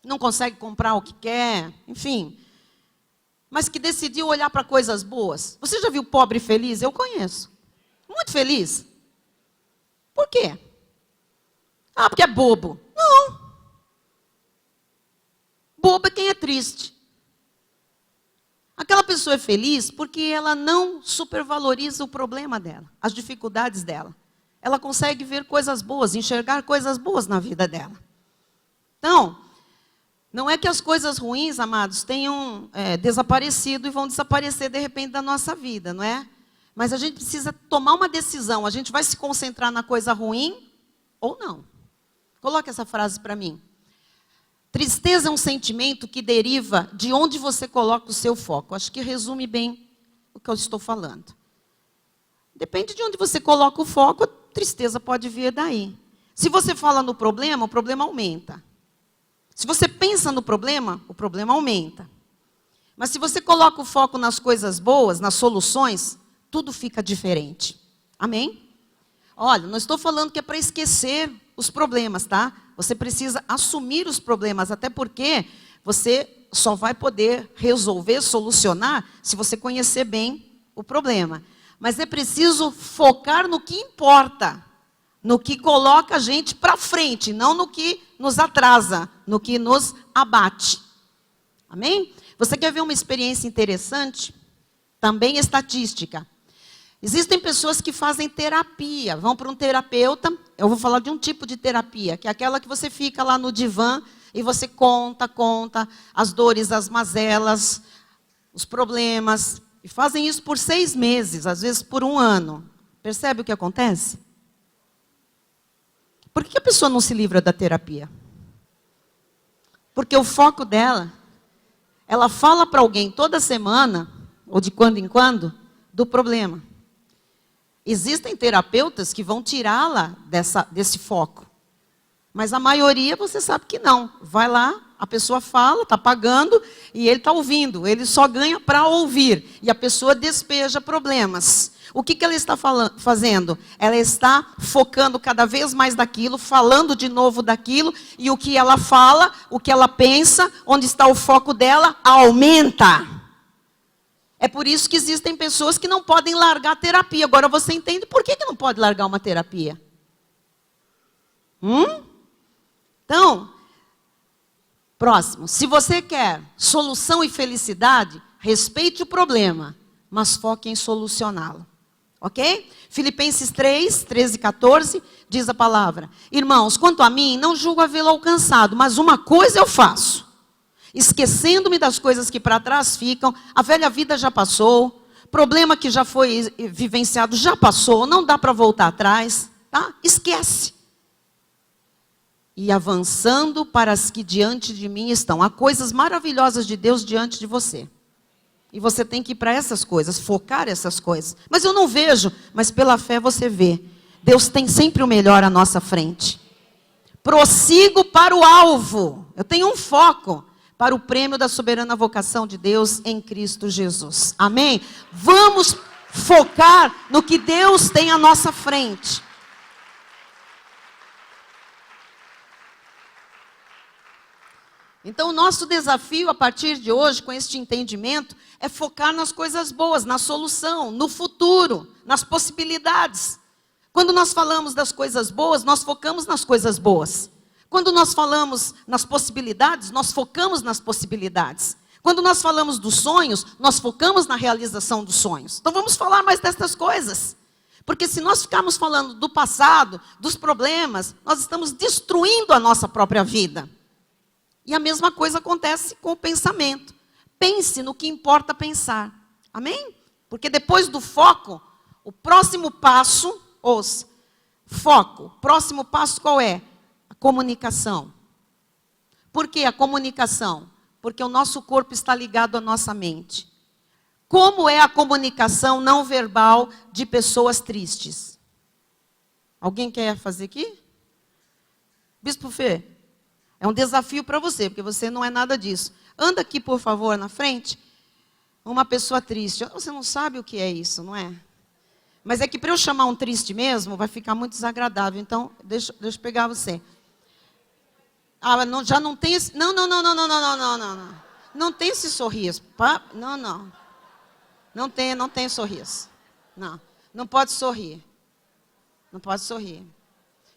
Speaker 1: não consegue comprar o que quer, enfim, mas que decidiu olhar para coisas boas. Você já viu pobre feliz? Eu conheço. Muito feliz. Por quê? Ah, porque é bobo. Não. Bobo é quem é triste. Aquela pessoa é feliz porque ela não supervaloriza o problema dela, as dificuldades dela. Ela consegue ver coisas boas, enxergar coisas boas na vida dela. Então, não é que as coisas ruins, amados, tenham desaparecido e vão desaparecer de repente da nossa vida, não é? Mas a gente precisa tomar uma decisão. A gente vai se concentrar na coisa ruim ou não? Coloque essa frase para mim. Tristeza é um sentimento que deriva de onde você coloca o seu foco. Acho que resume bem o que eu estou falando. Depende de onde você coloca o foco, a tristeza pode vir daí. Se você fala no problema, o problema aumenta. Se você pensa no problema, o problema aumenta. Mas se você coloca o foco nas coisas boas, nas soluções, tudo fica diferente. Amém? Olha, não estou falando que é para esquecer os problemas, tá? Você precisa assumir os problemas, até porque você só vai poder resolver, solucionar, se você conhecer bem o problema. Mas é preciso focar no que importa, no que coloca a gente para frente, não no que nos atrasa, no que nos abate. Amém? Você quer ver uma experiência interessante? Também estatística. Existem pessoas que fazem terapia, vão para um terapeuta. Eu vou falar de um tipo de terapia, que é aquela que você fica lá no divã e você conta as dores, as mazelas, os problemas. E fazem isso por 6 meses, às vezes por 1 ano. Percebe o que acontece? Por que a pessoa não se livra da terapia? Porque o foco dela, ela fala para alguém toda semana, ou de quando em quando, do problema. Existem terapeutas que vão tirá-la desse foco. Mas a maioria você sabe que não. Vai lá, A pessoa fala, está pagando e ele está ouvindo. Ele só ganha para ouvir. E a pessoa despeja problemas. O que ela está fazendo? Ela está focando cada vez mais daquilo, falando de novo daquilo. E o que ela fala, o que ela pensa, onde está o foco dela, aumenta. É por isso que existem pessoas que não podem largar a terapia. Agora você entende por que não pode largar uma terapia? Então, próximo. Se você quer solução e felicidade, respeite o problema, mas foque em solucioná-lo. Ok? Filipenses 3, 13 e 14, diz a palavra: irmãos, quanto a mim, não julgo havê-lo alcançado, mas uma coisa eu faço. Esquecendo-me das coisas que para trás ficam, a velha vida já passou, problema que já foi vivenciado já passou, não dá para voltar atrás, tá? Esquece. E avançando para as que diante de mim estão. Há coisas maravilhosas de Deus diante de você. E você tem que ir para essas coisas, focar essas coisas. Mas eu não vejo, mas pela fé você vê. Deus tem sempre o melhor à nossa frente. Prossigo para o alvo. Eu tenho um foco para o prêmio da soberana vocação de Deus em Cristo Jesus. Amém? Vamos focar no que Deus tem à nossa frente. Então, o nosso desafio a partir de hoje, com este entendimento, é focar nas coisas boas, na solução, no futuro, nas possibilidades. Quando nós falamos das coisas boas, nós focamos nas coisas boas. Quando nós falamos nas possibilidades, nós focamos nas possibilidades. Quando nós falamos dos sonhos, nós focamos na realização dos sonhos. Então, vamos falar mais dessas coisas. Porque se nós ficarmos falando do passado, dos problemas, nós estamos destruindo a nossa própria vida. E a mesma coisa acontece com o pensamento. Pense no que importa pensar. Amém? Porque depois do foco, o próximo passo, ouça, foco. O próximo passo qual é? A comunicação. Por que a comunicação? Porque o nosso corpo está ligado à nossa mente. Como é a comunicação não verbal de pessoas tristes? Alguém quer fazer aqui? Bispo Fê? É um desafio para você, porque você não é nada disso. Anda aqui, por favor, na frente. Uma pessoa triste. Você não sabe o que é isso, não é? Mas é que para eu chamar um triste mesmo, vai ficar muito desagradável. Então, deixa eu pegar você. Ah, não, já não tem esse... Não. Não tem esse sorriso. Não. Não tem sorriso. Não pode sorrir. Não pode sorrir.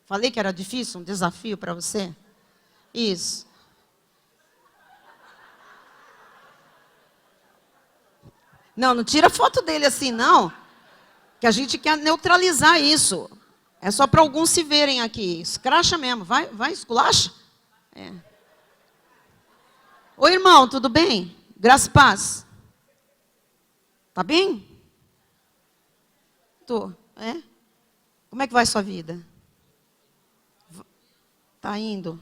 Speaker 1: Falei que era difícil, um desafio para você? Isso. Não tira foto dele assim, não. Que a gente quer neutralizar isso. É só para alguns se verem aqui. Escracha mesmo. Vai, esculacha. É. Oi, irmão, tudo bem? Graça e paz. Tá bem? Tô. É? Como é que vai sua vida? Tá indo?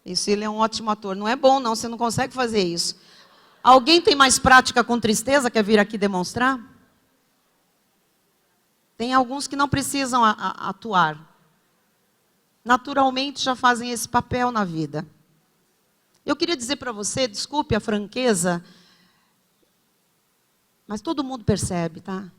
Speaker 1: Isso, ele é um ótimo ator. Não é bom, não. Você não consegue fazer isso. Alguém tem mais prática com tristeza? Quer vir aqui demonstrar? Tem alguns que não precisam atuar. Naturalmente já fazem esse papel na vida. Eu queria dizer para você, desculpe a franqueza, mas todo mundo percebe, tá?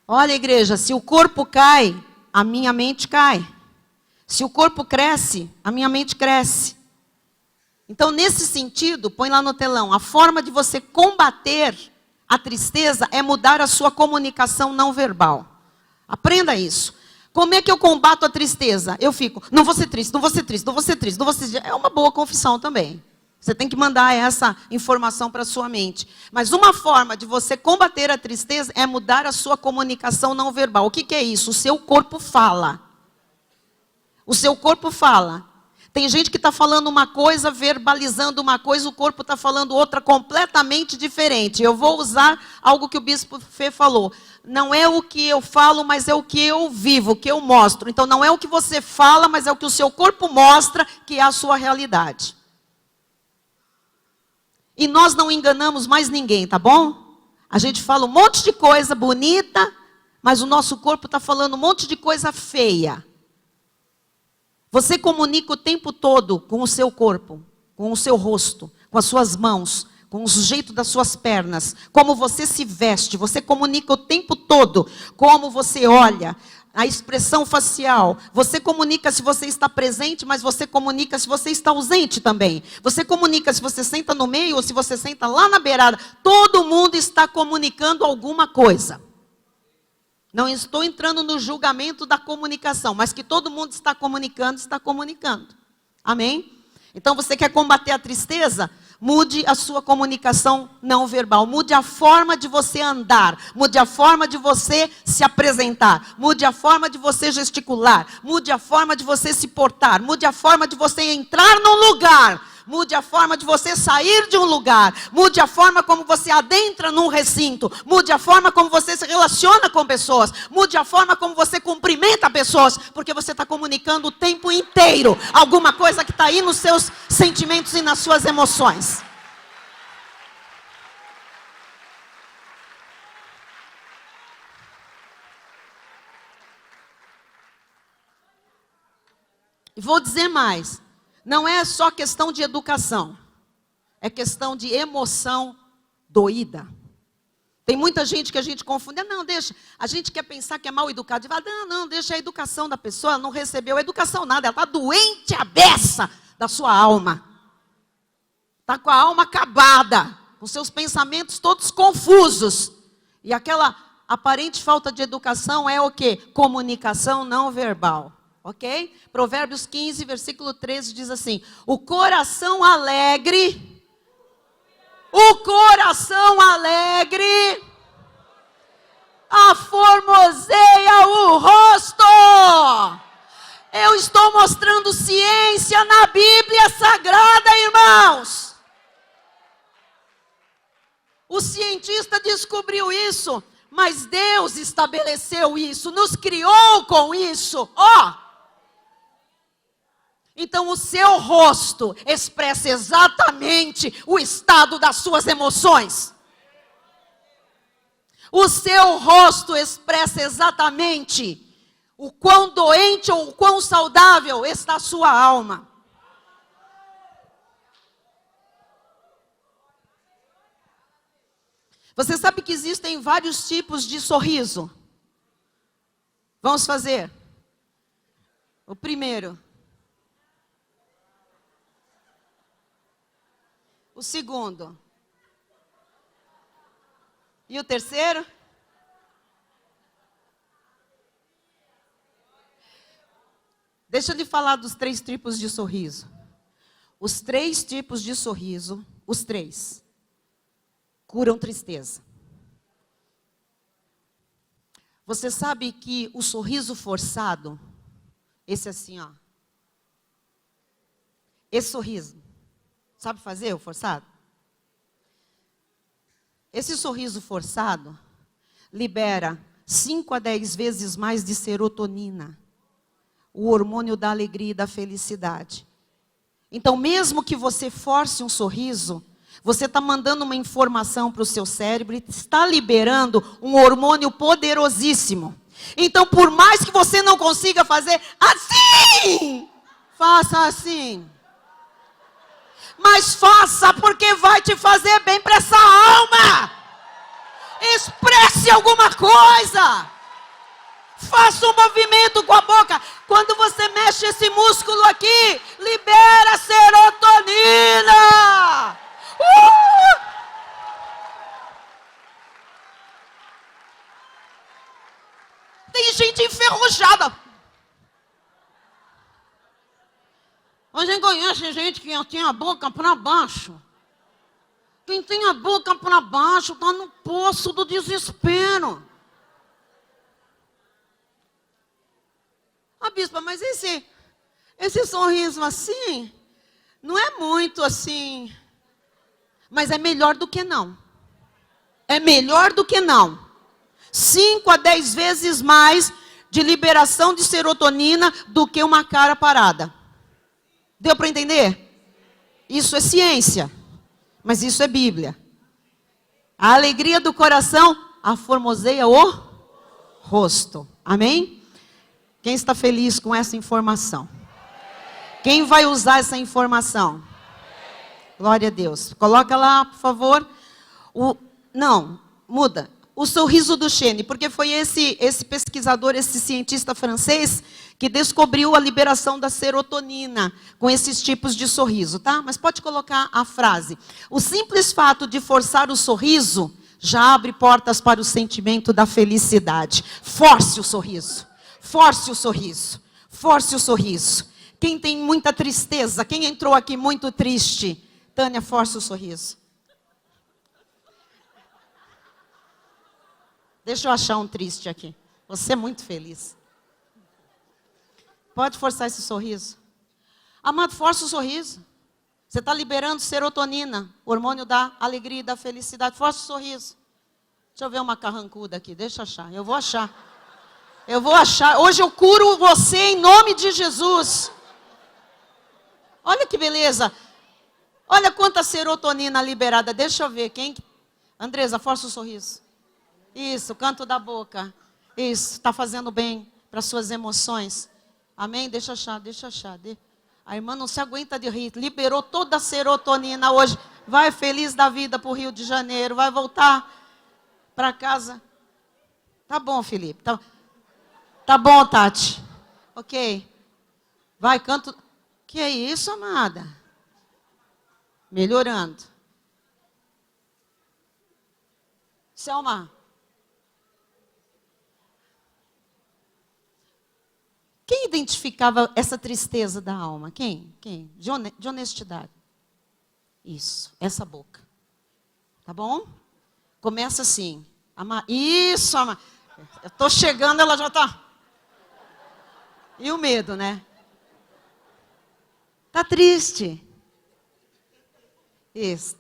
Speaker 1: Olha, igreja, se o corpo cai, a minha mente cai. Se o corpo cresce, a minha mente cresce. Então, nesse sentido, põe lá no telão, a forma de você combater a tristeza é mudar a sua comunicação não verbal. Aprenda isso. Como é que eu combato a tristeza? Eu fico, não vou ser triste, não vou ser triste, não vou ser triste, não vou ser triste. É uma boa confissão também. Você tem que mandar essa informação para a sua mente. Mas uma forma de você combater a tristeza é mudar a sua comunicação não verbal. O que é isso? O seu corpo fala. O seu corpo fala. Tem gente que está falando uma coisa, verbalizando uma coisa, o corpo está falando outra completamente diferente. Eu vou usar algo que o bispo Fê falou. Não é o que eu falo, mas é o que eu vivo, o que eu mostro. Então não é o que você fala, mas é o que o seu corpo mostra, que é a sua realidade. E nós não enganamos mais ninguém, tá bom? A gente fala um monte de coisa bonita, mas o nosso corpo está falando um monte de coisa feia. Você comunica o tempo todo com o seu corpo, com o seu rosto, com as suas mãos, com o jeito das suas pernas, como você se veste, você comunica o tempo todo, como você olha, a expressão facial. Você comunica se você está presente, mas você comunica se você está ausente também. Você comunica se você senta no meio ou se você senta lá na beirada. Todo mundo está comunicando alguma coisa. Não estou entrando no julgamento da comunicação, mas que todo mundo está comunicando, está comunicando. Amém? Então você quer combater a tristeza? Mude a sua comunicação não verbal. Mude a forma de você andar. Mude a forma de você se apresentar. Mude a forma de você gesticular. Mude a forma de você se portar. Mude a forma de você entrar num lugar. Mude a forma de você sair de um lugar. Mude a forma como você adentra num recinto. Mude a forma como você se relaciona com pessoas. Mude a forma como você cumprimenta pessoas. Porque você está comunicando o tempo inteiro alguma coisa que está aí nos seus sentimentos e nas suas emoções. E vou dizer mais. Não é só questão de educação. É questão de emoção doída. Tem muita gente que a gente confunde. Não, deixa. A gente quer pensar que é mal educado. E fala, não, deixa a educação da pessoa. Ela não recebeu educação nada. Ela está doente a beça da sua alma. Está com a alma acabada. Com seus pensamentos todos confusos. E aquela aparente falta de educação é o quê? Comunicação não verbal. Ok? Provérbios 15, versículo 13 diz assim: o coração alegre aformoseia o rosto. Eu estou mostrando ciência na Bíblia Sagrada, irmãos. O cientista descobriu isso, mas Deus estabeleceu isso, nos criou com isso. Então o seu rosto expressa exatamente o estado das suas emoções. O seu rosto expressa exatamente o quão doente ou o quão saudável está a sua alma. Você sabe que existem vários tipos de sorriso? Vamos fazer. O primeiro. O segundo. E o terceiro? Deixa eu lhe falar dos 3 tipos de sorriso. Os 3 tipos de sorriso, os 3, curam tristeza. Você sabe que o sorriso forçado, esse assim, ó. Esse sorriso, sabe fazer o forçado? Esse sorriso forçado libera 5 a 10 vezes mais de serotonina, o hormônio da alegria e da felicidade. Então, mesmo que você force um sorriso, você está mandando uma informação para o seu cérebro e está liberando um hormônio poderosíssimo. Então, por mais que você não consiga fazer assim, faça assim. Mas faça, porque vai te fazer bem para essa alma. Expresse alguma coisa. Faça um movimento com a boca. Quando você mexe esse músculo aqui, libera serotonina. Tem gente enferrujada. A gente conhece gente que tem a boca para baixo. Quem tem a boca para baixo está no poço do desespero. Bispa, mas esse Esse sorriso assim, não é muito assim, mas é melhor do que não. É melhor do que não. 5 a 10 vezes mais de liberação de serotonina do que uma cara parada. Deu para entender? Isso é ciência, mas isso é Bíblia. A alegria do coração aformoseia o rosto. Amém? Quem está feliz com essa informação? Quem vai usar essa informação? Glória a Deus. Coloca lá, por favor. Não, muda. O sorriso do Chene, porque foi esse pesquisador, esse cientista francês, que descobriu a liberação da serotonina com esses tipos de sorriso, tá? Mas pode colocar a frase. O simples fato de forçar o sorriso já abre portas para o sentimento da felicidade. Force o sorriso. Force o sorriso. Force o sorriso. Quem tem muita tristeza, quem entrou aqui muito triste, Tânia, force o sorriso. Deixa eu achar um triste aqui. Você é muito feliz. Pode forçar esse sorriso. Amado, força o sorriso. Você está liberando serotonina, hormônio da alegria e da felicidade. Força o sorriso. Deixa eu ver uma carrancuda aqui. Deixa eu achar. Eu vou achar. Eu vou achar. Hoje eu curo você em nome de Jesus. Olha que beleza. Olha quanta serotonina liberada. Deixa eu ver. Quem? Andresa, força o sorriso. Isso, canto da boca. Isso, está fazendo bem para suas emoções. Amém? Deixa eu achar, deixa eu achar. A irmã não se aguenta de rir. Liberou toda a serotonina hoje. Vai feliz da vida para o Rio de Janeiro. Vai voltar para casa. Tá bom, Felipe. Tá bom, Tati. Ok. Vai, canto. Que é isso, amada? Melhorando. Selma. Quem identificava essa tristeza da alma? Quem? Quem? De honestidade. Isso, essa boca. Tá bom? Começa assim. Isso, ama. Eu estou chegando, ela já está. E o medo, né? Está triste. Isso.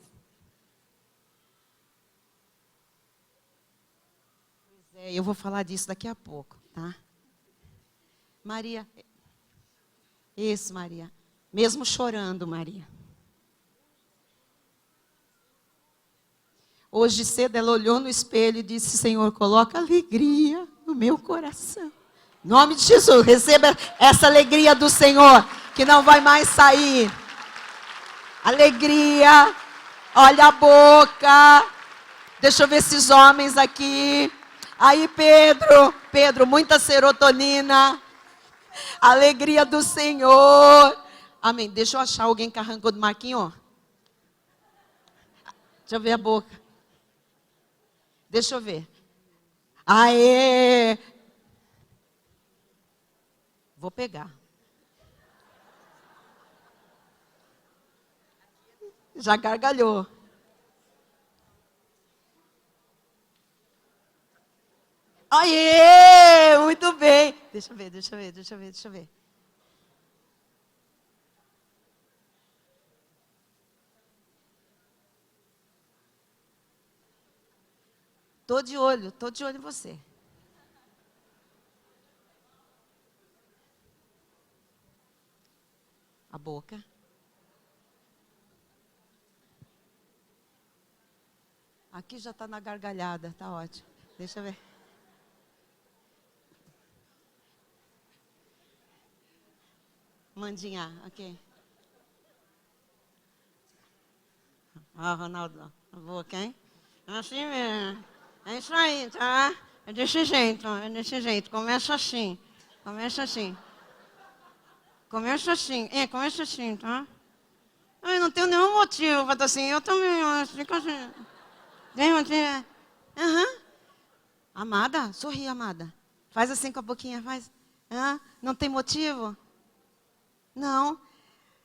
Speaker 1: Pois é, eu vou falar disso daqui a pouco, tá? Maria, isso, Maria. Mesmo chorando, Maria. Hoje cedo ela olhou no espelho e disse: Senhor, coloca alegria no meu coração. Em nome de Jesus, receba essa alegria do Senhor, que não vai mais sair. Alegria, olha a boca. Deixa eu ver esses homens aqui. Aí, Pedro, muita serotonina. Alegria do Senhor. Amém. Deixa eu achar alguém que arrancou do Marquinho. Deixa eu ver a boca. Deixa eu ver. Aê! Vou pegar. Já gargalhou. Aê! Muito bem. Deixa eu ver. Tô de olho em você. A boca. Aqui já está na gargalhada, tá ótimo. Deixa eu ver. Mandinha, ok. Ronaldo, a boca, hein? Assim mesmo. É isso aí, tá? É desse jeito. Começa assim. Começa assim, tá? Eu não tenho nenhum motivo para estar assim. Eu também, fico assim. Tem motivo? Aham. Amada, sorri, amada. Faz assim com a boquinha, faz. Não tem motivo? Não.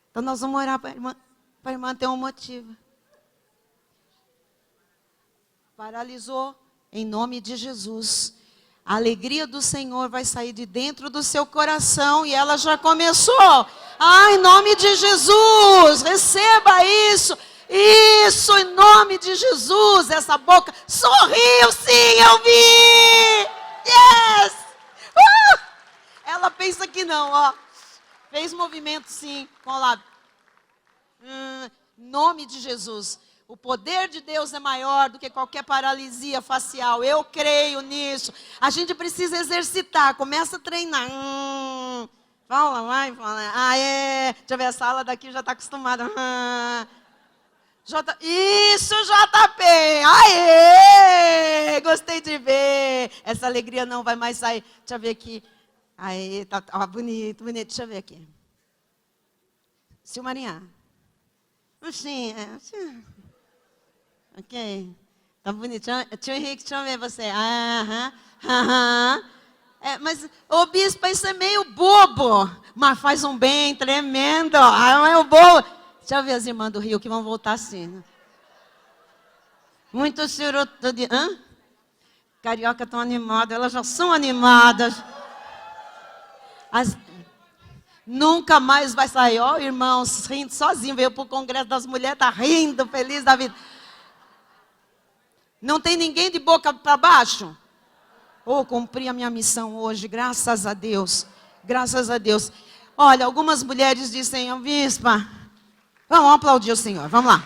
Speaker 1: Então nós vamos orar para a irmã ter um motivo. Paralisou em nome de Jesus. A alegria do Senhor vai sair de dentro do seu coração e ela já começou. Em nome de Jesus, receba isso. Isso, em nome de Jesus. Essa boca sorriu, sim, eu vi. Yes! Ela pensa que não, ó. Fez movimento, sim, com o lábio. Em nome de Jesus. O poder de Deus é maior do que qualquer paralisia facial. Eu creio nisso. A gente precisa exercitar. Começa a treinar. Fala, vai, fala. Deixa eu ver, a sala daqui já está acostumada. Isso, JP. Aê! Gostei de ver. Essa alegria não vai mais sair. Deixa eu ver aqui. Aê, tá bonito, bonito. Deixa eu ver aqui. Silmarinha. Sim. Ok. Tá bonito. Tio Henrique, deixa eu ver você. Mas, ô bispo, isso é meio bobo. Mas faz um bem tremendo. É o bobo. Deixa eu ver as irmãs do Rio que vão voltar assim. Muito serotonina. Carioca estão animadas. Elas já são animadas. Nunca mais vai sair. Ó, irmãos, rindo sozinho. Veio para o Congresso das Mulheres, está rindo, feliz da vida. Não tem ninguém de boca para baixo? Cumpri a minha missão hoje, graças a Deus. Graças a Deus. Olha, algumas mulheres dizem, bispa, vamos aplaudir o Senhor, vamos lá.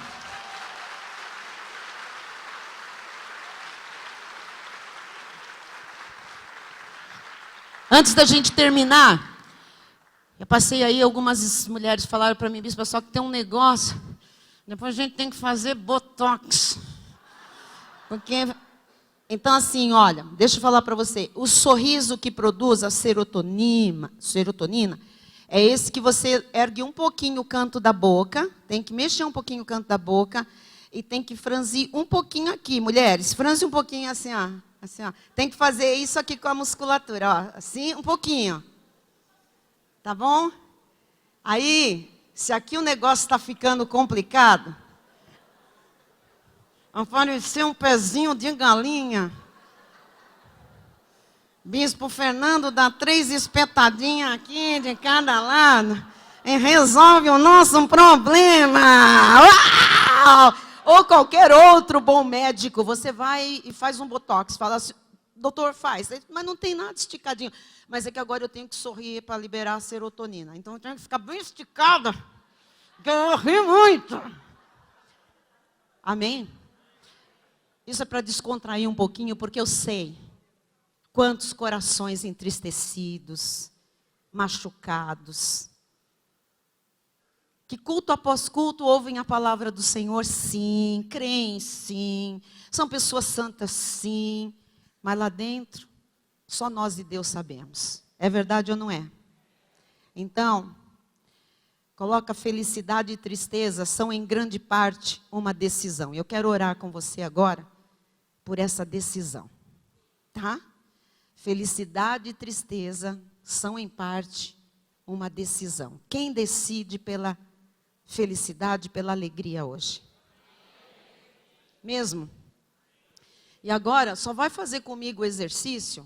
Speaker 1: Antes da gente terminar, eu passei aí, algumas mulheres falaram para mim, bispa, só que tem um negócio, depois a gente tem que fazer botox. Porque, então assim, olha, deixa eu falar para você, o sorriso que produz a serotonina, é esse que você ergue um pouquinho o canto da boca, tem que mexer um pouquinho o canto da boca e tem que franzir um pouquinho aqui, mulheres, franze um pouquinho assim, ó, assim, ó. Tem que fazer isso aqui com a musculatura, ó, assim, um pouquinho, tá bom? Aí, se aqui o negócio está ficando complicado, apareceu um pezinho de galinha. Bispo Fernando dá 3 espetadinhas aqui de cada lado e resolve o nosso problema. Uau! Ou qualquer outro bom médico, você vai e faz um botox, fala assim, doutor, faz, mas não tem nada esticadinho. Mas é que agora eu tenho que sorrir para liberar a serotonina. Então eu tenho que ficar bem esticada, porque eu ri muito. Amém? Isso é para descontrair um pouquinho, porque eu sei quantos corações entristecidos, machucados, que culto após culto ouvem a palavra do Senhor, sim, creem, sim, são pessoas santas, sim, mas lá dentro, só nós e Deus sabemos. É verdade ou não é? Então, coloca felicidade e tristeza, são em grande parte uma decisão. Eu quero orar com você agora, por essa decisão, tá? Felicidade e tristeza são em parte uma decisão. Quem decide pela felicidade, pela alegria hoje? Mesmo? E agora, só vai fazer comigo o exercício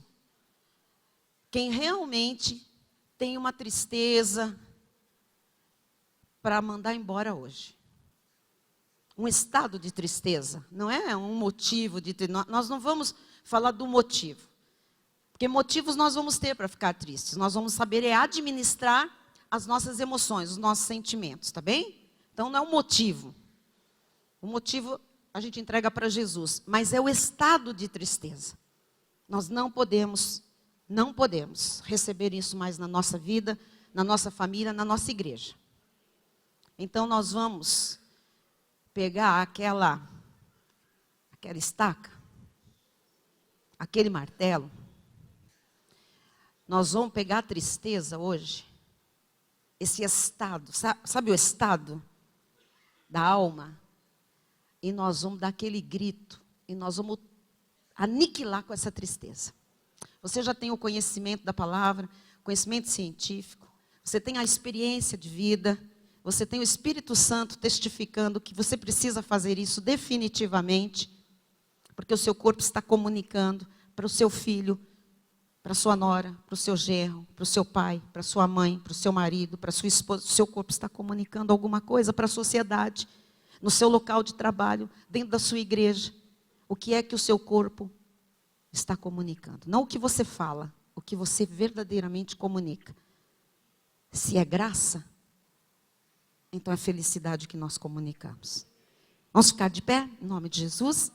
Speaker 1: quem realmente tem uma tristeza para mandar embora hoje. Um estado de tristeza, não é um motivo de tristeza. Nós não vamos falar do motivo. Porque motivos nós vamos ter para ficar tristes. Nós vamos saber administrar as nossas emoções, os nossos sentimentos, tá bem? Então não é um motivo. O motivo a gente entrega para Jesus, mas é o estado de tristeza. Nós não podemos receber isso mais na nossa vida, na nossa família, na nossa igreja. Então nós vamos pegar aquela estaca, aquele martelo. Nós vamos pegar a tristeza hoje, esse estado, sabe o estado da alma? E nós vamos dar aquele grito, e nós vamos aniquilar com essa tristeza. Você já tem o conhecimento da palavra, conhecimento científico, você tem a experiência de vida, você tem o Espírito Santo testificando que você precisa fazer isso definitivamente, porque o seu corpo está comunicando para o seu filho para sua nora, para o seu genro, para o seu pai, para sua mãe, para o seu marido, para sua esposa. O seu corpo está comunicando alguma coisa para a sociedade, no seu local de trabalho, dentro da sua igreja. O que é que o seu corpo está comunicando? Não o que você fala, o que você verdadeiramente comunica. Se é graça, então é felicidade que nós comunicamos. Vamos ficar de pé, em nome de Jesus?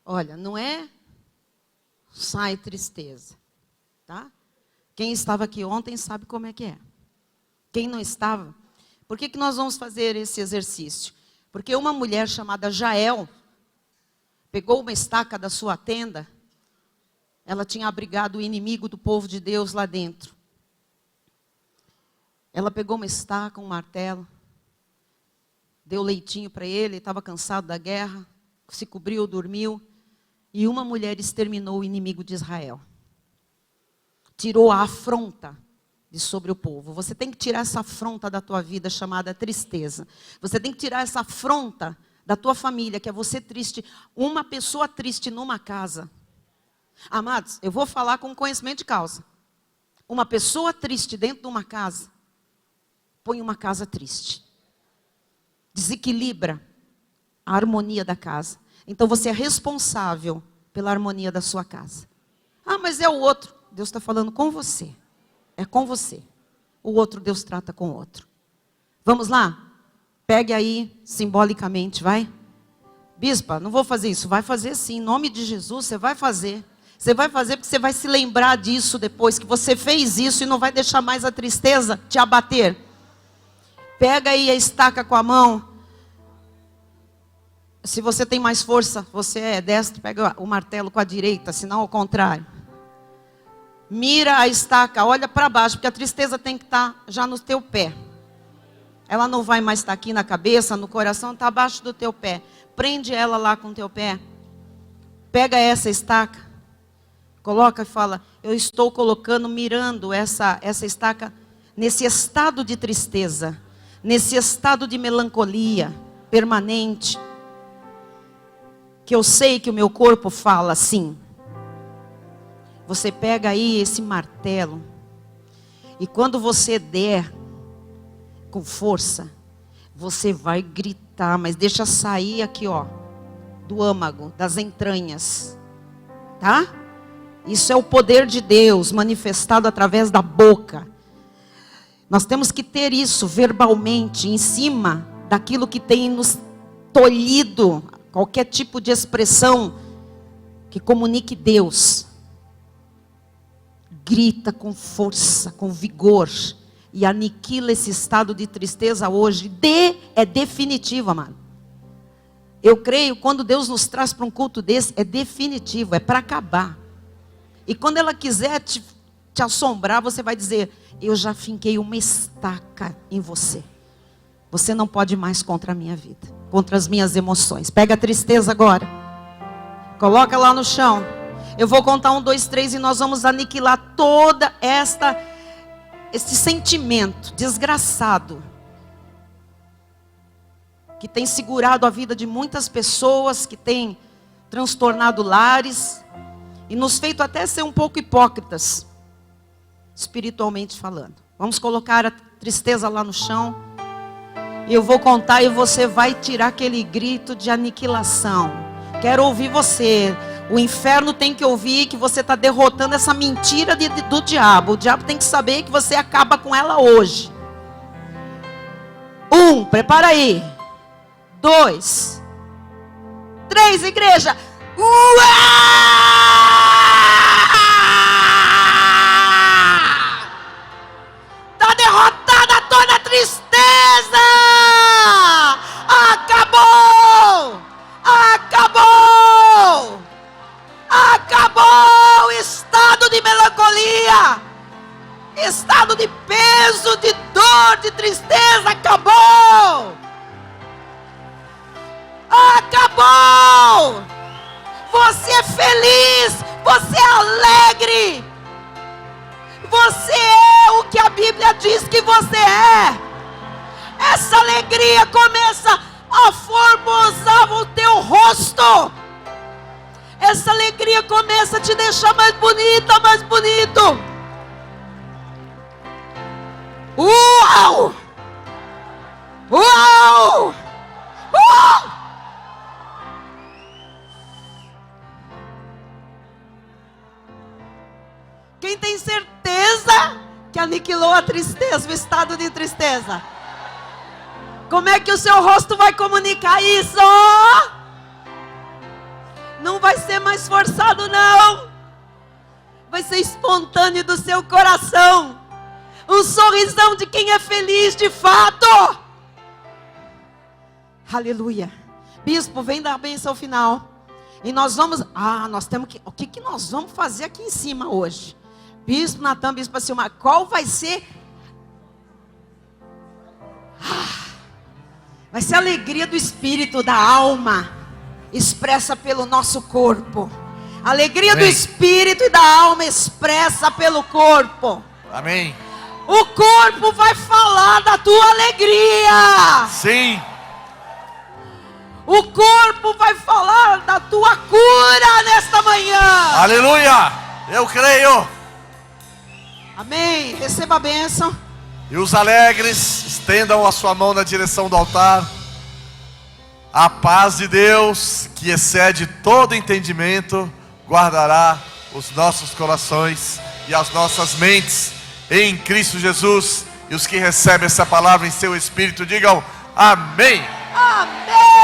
Speaker 1: Olha, não é sai tristeza, tá? Quem estava aqui ontem sabe como é que é. Quem não estava, por que nós vamos fazer esse exercício? Porque uma mulher chamada Jael pegou uma estaca da sua tenda. Ela tinha abrigado o inimigo do povo de Deus lá dentro. Ela pegou uma estaca, um martelo, deu leitinho para ele, estava cansado da guerra, se cobriu, dormiu. E uma mulher exterminou o inimigo de Israel. Tirou a afronta de sobre o povo. Você tem que tirar essa afronta da tua vida chamada tristeza. Você tem que tirar essa afronta da tua família, que é você triste. Uma pessoa triste numa casa. Amados, eu vou falar com conhecimento de causa. Uma pessoa triste dentro de uma casa, põe uma casa triste. Desequilibra a harmonia da casa. Então você é responsável pela harmonia da sua casa. Ah, mas é o outro. Deus está falando com você. É com você. O outro Deus trata com o outro. Vamos lá? Pegue aí simbolicamente, vai. Bispa, não vou fazer isso. Vai fazer sim, em nome de Jesus, você vai fazer. Você vai fazer porque você vai se lembrar disso depois, que você fez isso e não vai deixar mais a tristeza te abater. Pega aí a estaca com a mão. Se você tem mais força, você é destro, pega o martelo com a direita, senão ao contrário. Mira a estaca, olha para baixo, porque a tristeza tem que estar já no teu pé. Ela não vai mais estar aqui na cabeça, no coração, está abaixo do teu pé. Prende ela lá com o teu pé. Pega essa estaca, coloca e fala, eu estou colocando, mirando essa estaca nesse estado de tristeza, nesse estado de melancolia permanente, que eu sei que o meu corpo fala assim. Você pega aí esse martelo, e quando você der com força, você vai gritar, mas deixa sair aqui, ó, do âmago, das entranhas, tá? Isso é o poder de Deus manifestado através da boca. Nós temos que ter isso verbalmente, em cima daquilo que tem nos tolhido, qualquer tipo de expressão que comunique Deus. Grita com força, com vigor, e aniquila esse estado de tristeza hoje. É definitivo, amado. Eu creio, quando Deus nos traz para um culto desse, é definitivo, é para acabar. E quando ela quiser te assombrar, você vai dizer, eu já finquei uma estaca em você. Você não pode mais contra a minha vida, contra as minhas emoções. Pega a tristeza agora, coloca lá no chão. Eu vou contar 1, 2, 3 e nós vamos aniquilar toda esse sentimento desgraçado que tem segurado a vida de muitas pessoas, que tem transtornado lares e nos feito até ser um pouco hipócritas, espiritualmente falando. Vamos colocar a tristeza lá no chão. E eu vou contar e você vai tirar aquele grito de aniquilação. Quero ouvir você. O inferno tem que ouvir que você está derrotando essa mentira do diabo. O diabo tem que saber que você acaba com ela hoje. 1, prepara aí. 2, 3, igreja. Está derrotada toda a tristeza. Acabou! Acabou! Acabou o estado de melancolia, estado de peso, de dor, de tristeza. Acabou! Acabou! Você é feliz, você é alegre, você é o que a Bíblia diz que você é. alegria começa a formosar o teu rosto. Essa alegria começa a te deixar mais bonita, mais bonito. Uau! Uau! Uau! Quem tem certeza que aniquilou a tristeza, o estado de tristeza? Como é que o seu rosto vai comunicar isso? Não vai ser mais forçado, não. Vai ser espontâneo do seu coração. Um sorrisão de quem é feliz de fato. Aleluia. Bispo, vem dar a bênção final. E nós vamos... nós temos que... O que nós vamos fazer aqui em cima hoje? Bispo Natan, Bispo Silmar, qual vai ser... Vai ser a alegria do espírito, da alma, expressa pelo nosso corpo. A alegria Amém. Do espírito e da alma expressa pelo corpo.
Speaker 2: Amém.
Speaker 1: O corpo vai falar da tua alegria.
Speaker 2: Sim.
Speaker 1: O corpo vai falar da tua cura nesta manhã.
Speaker 2: Aleluia. Eu creio.
Speaker 1: Amém. Receba a bênção.
Speaker 2: E os alegres, estendam a sua mão na direção do altar. A paz de Deus, que excede todo entendimento, guardará os nossos corações e as nossas mentes em Cristo Jesus. E os que recebem essa palavra em seu espírito, digam amém.
Speaker 1: Amém.